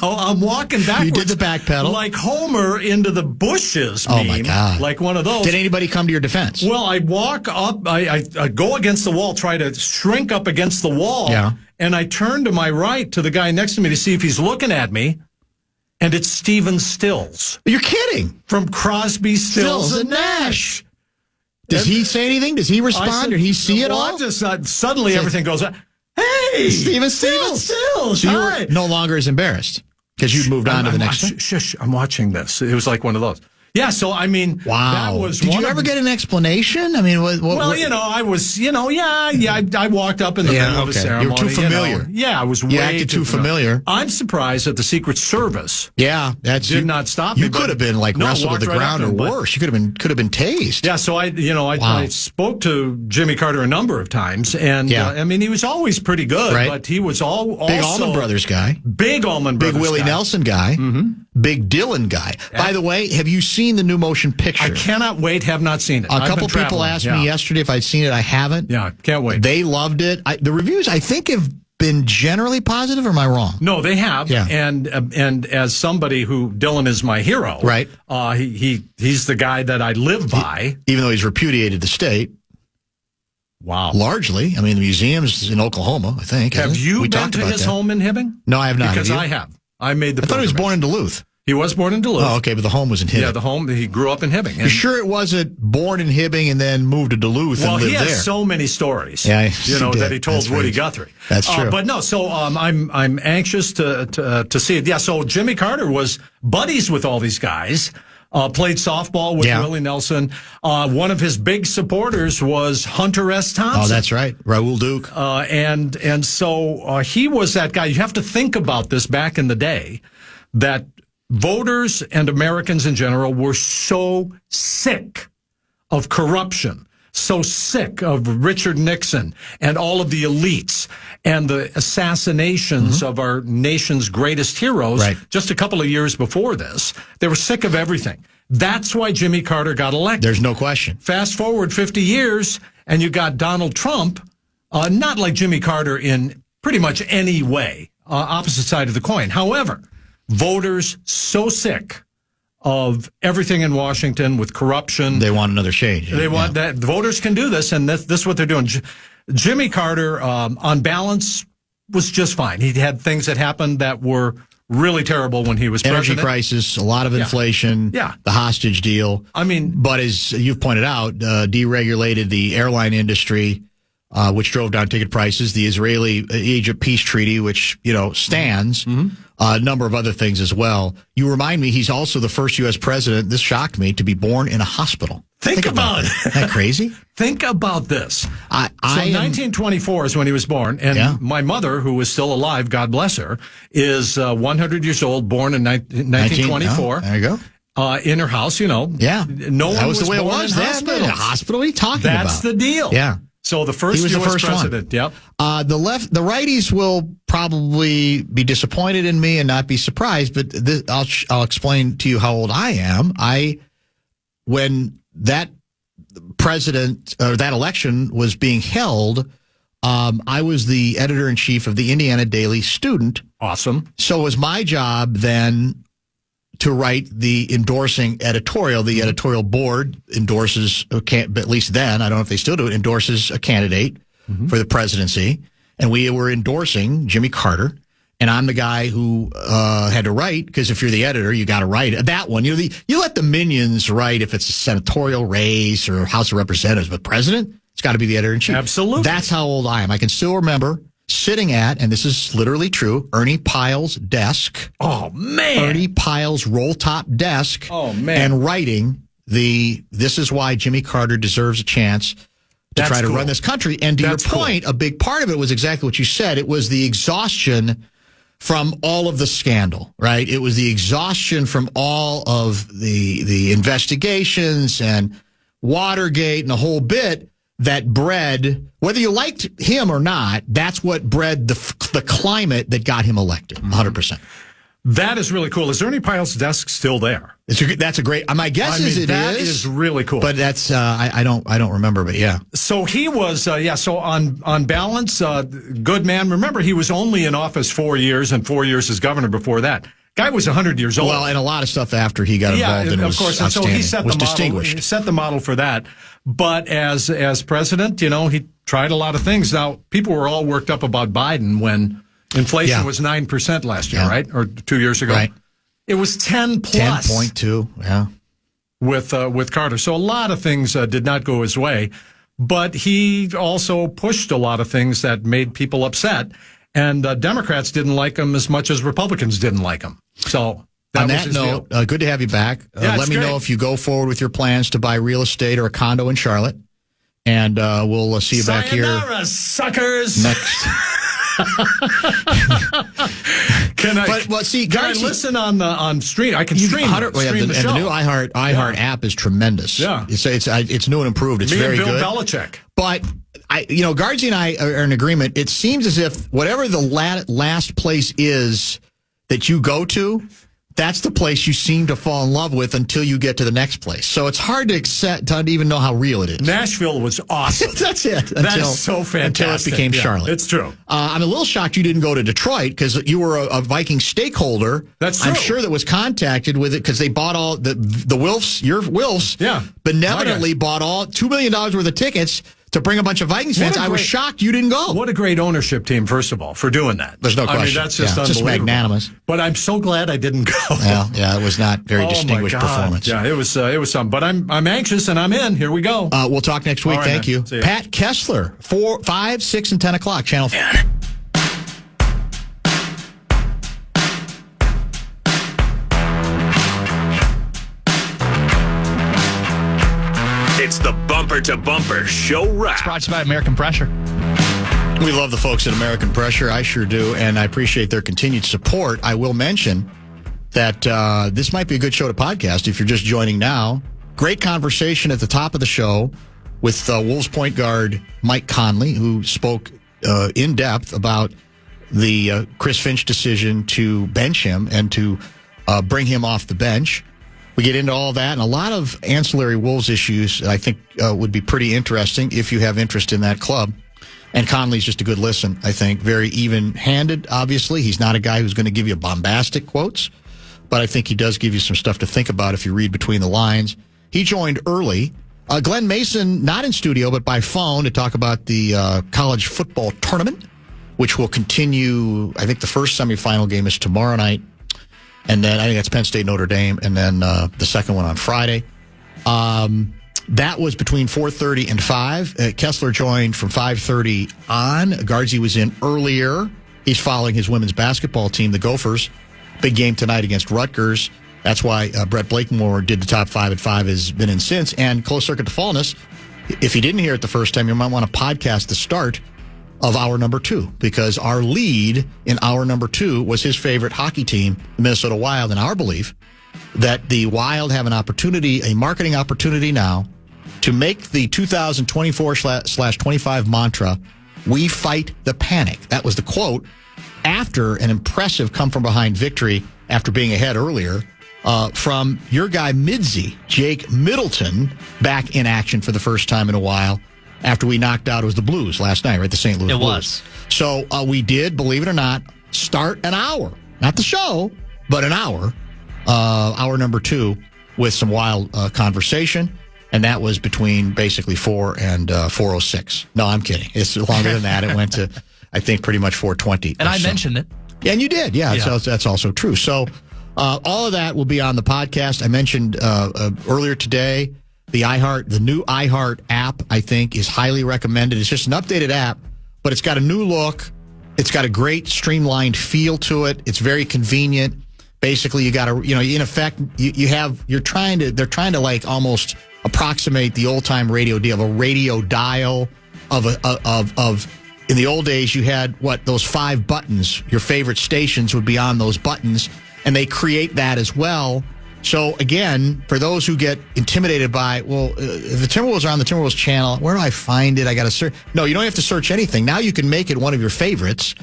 I'm walking backwards. You did the back pedal? Like Homer into the bushes meme. Oh, my God. Like one of those. Did anybody come to your defense? Well, I walk up, I go against the wall, try to shrink up against the wall. Yeah. And I turn to my right to the guy next to me to see if he's looking at me. And it's Stephen Stills. You're kidding. From Crosby, Stills and Nash. Does he say anything? Does he respond? Did he see it all? Suddenly everything goes, hey, Stephen Stills. So you were no longer as embarrassed because you'd moved on to the next thing? Shush, I'm watching this. It was like one of those. Yeah, so I mean, wow. That was. Did you ever get an explanation? I mean, what I was, I walked up in the middle of a ceremony. You were too familiar. I was you acted too familiar. I'm surprised that the Secret Service. Yeah, did not stop me. You could have been like wrestled to the ground or worse. You could have been tased. Yeah, so I spoke to Jimmy Carter a number of times, and I mean, he was always pretty good, right. But he was also big Allman Brothers guy, big Willie Nelson guy, big Dylan guy. By the way, have you seen the new motion picture? I cannot wait. Have not seen it. A couple people asked me yesterday if I'd seen it. I haven't. Yeah, can't wait. They loved it. The reviews, I think, have been generally positive. Or am I wrong? No, they have. Yeah. And as somebody who Dylan is my hero, right? He's the guy that I live by, even though he's repudiated the state. Wow. Largely, I mean, the museum's in Oklahoma. I think. Have you been to his home in Hibbing? No, I have not. Because I have. I made the. I thought he was born in Duluth. He was born in Duluth. Oh, okay, but the home was in Hibbing. Yeah, the home. He grew up in Hibbing. You sure it wasn't born in Hibbing and then moved to Duluth and lived there? Well, he has so many stories. Yeah, that he told Woody Guthrie. That's true. But no, so I'm anxious to see it. Yeah, so Jimmy Carter was buddies with all these guys. Played softball with Willie Nelson. One of his big supporters was Hunter S. Thompson. Oh, that's right. Raoul Duke. And so he was that guy. You have to think about this back in the day, that voters and Americans in general were so sick of corruption, so sick of Richard Nixon and all of the elites and the assassinations of our nation's greatest heroes just a couple of years before this. They were sick of everything. That's why Jimmy Carter got elected. There's no question. Fast forward 50 years, and you got Donald Trump, not like Jimmy Carter in pretty much any way, opposite side of the coin. However, voters so sick of everything in Washington with corruption. They want another change. They want that. The voters can do this, and this is what they're doing. Jimmy Carter, on balance, was just fine. He had things that happened that were really terrible when he was Energy president. crisis, a lot of inflation, the hostage deal. I mean, but as you've pointed out, deregulated the airline industry, which drove down ticket prices, the Israeli-Egypt peace treaty, which, stands, a number of other things as well. You remind me he's also the first U.S. president, this shocked me, to be born in a hospital. Think about it. Isn't that crazy? Think about this. So 1924 is when he was born, and my mother, who is still alive, God bless her, is 100 years old, born in 1924. There you go. In her house, Yeah. No one that was the way it born was in then. hospitals. In a hospital, what are you talking about? That's the deal. Yeah. So the first he was U.S. the first president. One. Yep. The righties will probably be disappointed in me and not be surprised, but I'll explain to you how old I am. When that president or that election was being held, I was the editor-in-chief of the Indiana Daily Student. Awesome. So it was my job then to write the endorsing editorial. The editorial board endorses, at least then, I don't know if they still do it, endorses a candidate for the presidency. And we were endorsing Jimmy Carter. And I'm the guy who had to write, because if you're the editor, you got to write it. That one, you let the minions write if it's a senatorial race or House of Representatives, but president, it's got to be the editor-in-chief. Absolutely. That's how old I am. I can still remember sitting at, and this is literally true, Ernie Pyle's desk. Oh, man. Ernie Pyle's roll-top desk. Oh, man. And writing this is why Jimmy Carter deserves a chance to try to run this country. And to your point, a big part of it was exactly what you said. It was the exhaustion from all of the scandal, right? It was the exhaustion from all of the investigations and Watergate and the whole bit that bred, whether you liked him or not, that's what bred the climate that got him elected, 100%. That is really cool. Is Ernie Pyle's desk still there? That's a great. My guess is that is really cool. But that's I don't remember. But yeah. So he was So on balance, good man. Remember, he was only in office 4 years, and 4 years as governor before that. Guy was 100 years old. Well, and a lot of stuff after he got involved in it was course. And so he set was the model. distinguished. He set the model for that. But as president, he tried a lot of things. Now people were all worked up about Biden when inflation was 9% last year, right? Or 2 years ago. Right. It was 10 plus. 10.2, yeah. With Carter. So a lot of things did not go his way, but he also pushed a lot of things that made people upset, and Democrats didn't like him as much as Republicans didn't like him. So on that note, good to have you back. Let me know if you go forward with your plans to buy real estate or a condo in Charlotte, and we'll see you back here. Sayonara, suckers! Next. Can I listen on stream? I can stream the show. And the new iHeart app is tremendous. Yeah, it's new and improved. It's very good. Bill Belichick. But Guardsy and I are in agreement. It seems as if whatever the last place is that you go to, that's the place you seem to fall in love with until you get to the next place. So it's hard to accept, to even know how real it is. Nashville was awesome. That's it. That is so fantastic. Until it became Charlotte. It's true. I'm a little shocked you didn't go to Detroit because you were a Viking stakeholder. That's true. I'm sure that was contacted with it because they bought all the Wilfs, your Wilfs, benevolently bought all $2 million worth of tickets to bring a bunch of Vikings fans. I was shocked you didn't go. What a great ownership team, first of all, for doing that. There's no question. I mean, that's just unbelievable. Just magnanimous. But I'm so glad I didn't go. Yeah, it was not very distinguished performance. Yeah, it was something. But I'm anxious and I'm in. Here we go. We'll talk next week. Right, Thank you. Pat Kessler, 4, 5, 6, and 10 o'clock, Channel 10. It's the Bumper to Bumper Show Wrap. It's brought to you by American Pressure. We love the folks at American Pressure. I sure do, and I appreciate their continued support. I will mention that this might be a good show to podcast if you're just joining now. Great conversation at the top of the show with Wolves point guard Mike Conley, who spoke in depth about the Chris Finch decision to bench him and to bring him off the bench. We get into all that and a lot of ancillary Wolves issues I think would be pretty interesting if you have interest in that club. And Conley's just a good listen, I think. Very even-handed, obviously. He's not a guy who's going to give you bombastic quotes, but I think he does give you some stuff to think about if you read between the lines. He joined early. Glenn Mason, not in studio, but by phone to talk about the college football tournament, which will continue. I think the first semifinal game is tomorrow night. And then I think that's Penn State, Notre Dame, and then the second one on Friday. That was between 4:30 and 5. Kessler joined from 5:30 on. Guardsy was in earlier. He's following his women's basketball team, the Gophers. Big game tonight against Rutgers. That's why Brett Blakemore did the top 5 at 5, has been in since. And Close Circuit to Fallness, if you didn't hear it the first time, you might want to podcast the start of hour number 2, because our lead in hour number 2 was his favorite hockey team, the Minnesota Wild, and our belief that the Wild have an opportunity, a marketing opportunity now, to make the 2024/25 mantra, "We fight the panic." That was the quote after an impressive come-from-behind victory after being ahead earlier from your guy Midzi, Jake Middleton, back in action for the first time in a while after we knocked out, it was the Blues last night, right? The St. Louis Blues. It was. So we did, believe it or not, start an hour. Not the show, but an hour. Hour number 2 with some wild conversation. And that was between basically 4 and 4:06. No, I'm kidding. It's longer than that. It went to, I think, pretty much 4:20. And I mentioned it. Yeah, and you did. Yeah. So that's also true. So all of that will be on the podcast. I mentioned earlier today, the new iHeart app, I think, is highly recommended. It's just an updated app, but it's got a new look. It's got a great streamlined feel to it. It's very convenient. Basically, you got to, in effect, they're trying to like almost approximate the old time radio deal of a radio dial of in the old days, you had those 5 buttons. Your favorite stations would be on those buttons, and they create that as well. So again, for those who get intimidated by, if the Timberwolves are on the Timberwolves channel, where do I find it? I got to search. No, you don't have to search anything. Now you can make it one of your favorites,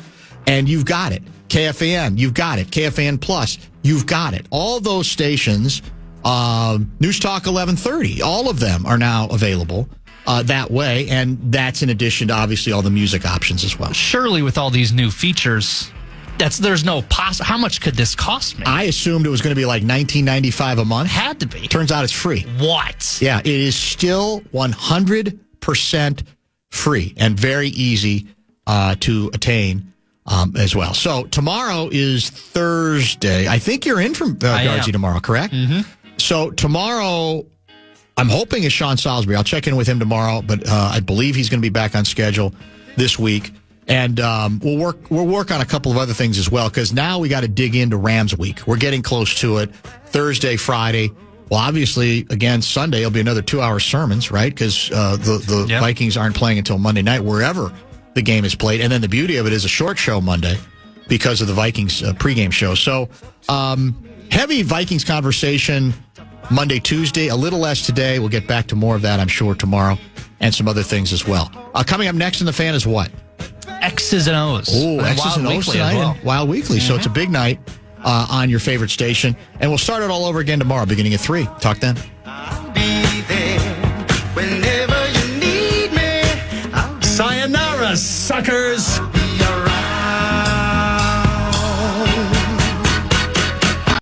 and you've got it. KFAN, you've got it. KFAN Plus, you've got it. All those stations, News Talk 1130, all of them are now available that way, and that's in addition to obviously all the music options as well. Surely with all these new features, there's no how much could this cost me? I assumed it was going to be like $19.95 a month. Had to be. Turns out it's free. What? Yeah, it is still 100% free and very easy to attain as well. So tomorrow is Thursday. I think you're in from Guardsy tomorrow, correct? Mm-hmm. So tomorrow, I'm hoping is Sean Salisbury. I'll check in with him tomorrow, but I believe he's going to be back on schedule this week. And we'll work on a couple of other things as well, because now we got to dig into Rams week. We're getting close to it. Thursday, Friday. Well, obviously, again, Sunday will be another 2-hour sermons, right? Because the Vikings aren't playing until Monday night, wherever the game is played. And then the beauty of it is a short show Monday because of the Vikings pregame show. So heavy Vikings conversation Monday, Tuesday, a little less today. We'll get back to more of that, I'm sure, tomorrow, and some other things as well. Coming up next in the fan is what? X's and O's. Oh, X's and O's tonight and Wild Weekly. Mm-hmm. So it's a big night on your favorite station. And we'll start it all over again tomorrow, beginning at 3. Talk then. I'll be there whenever you need me. Sayonara, suckers.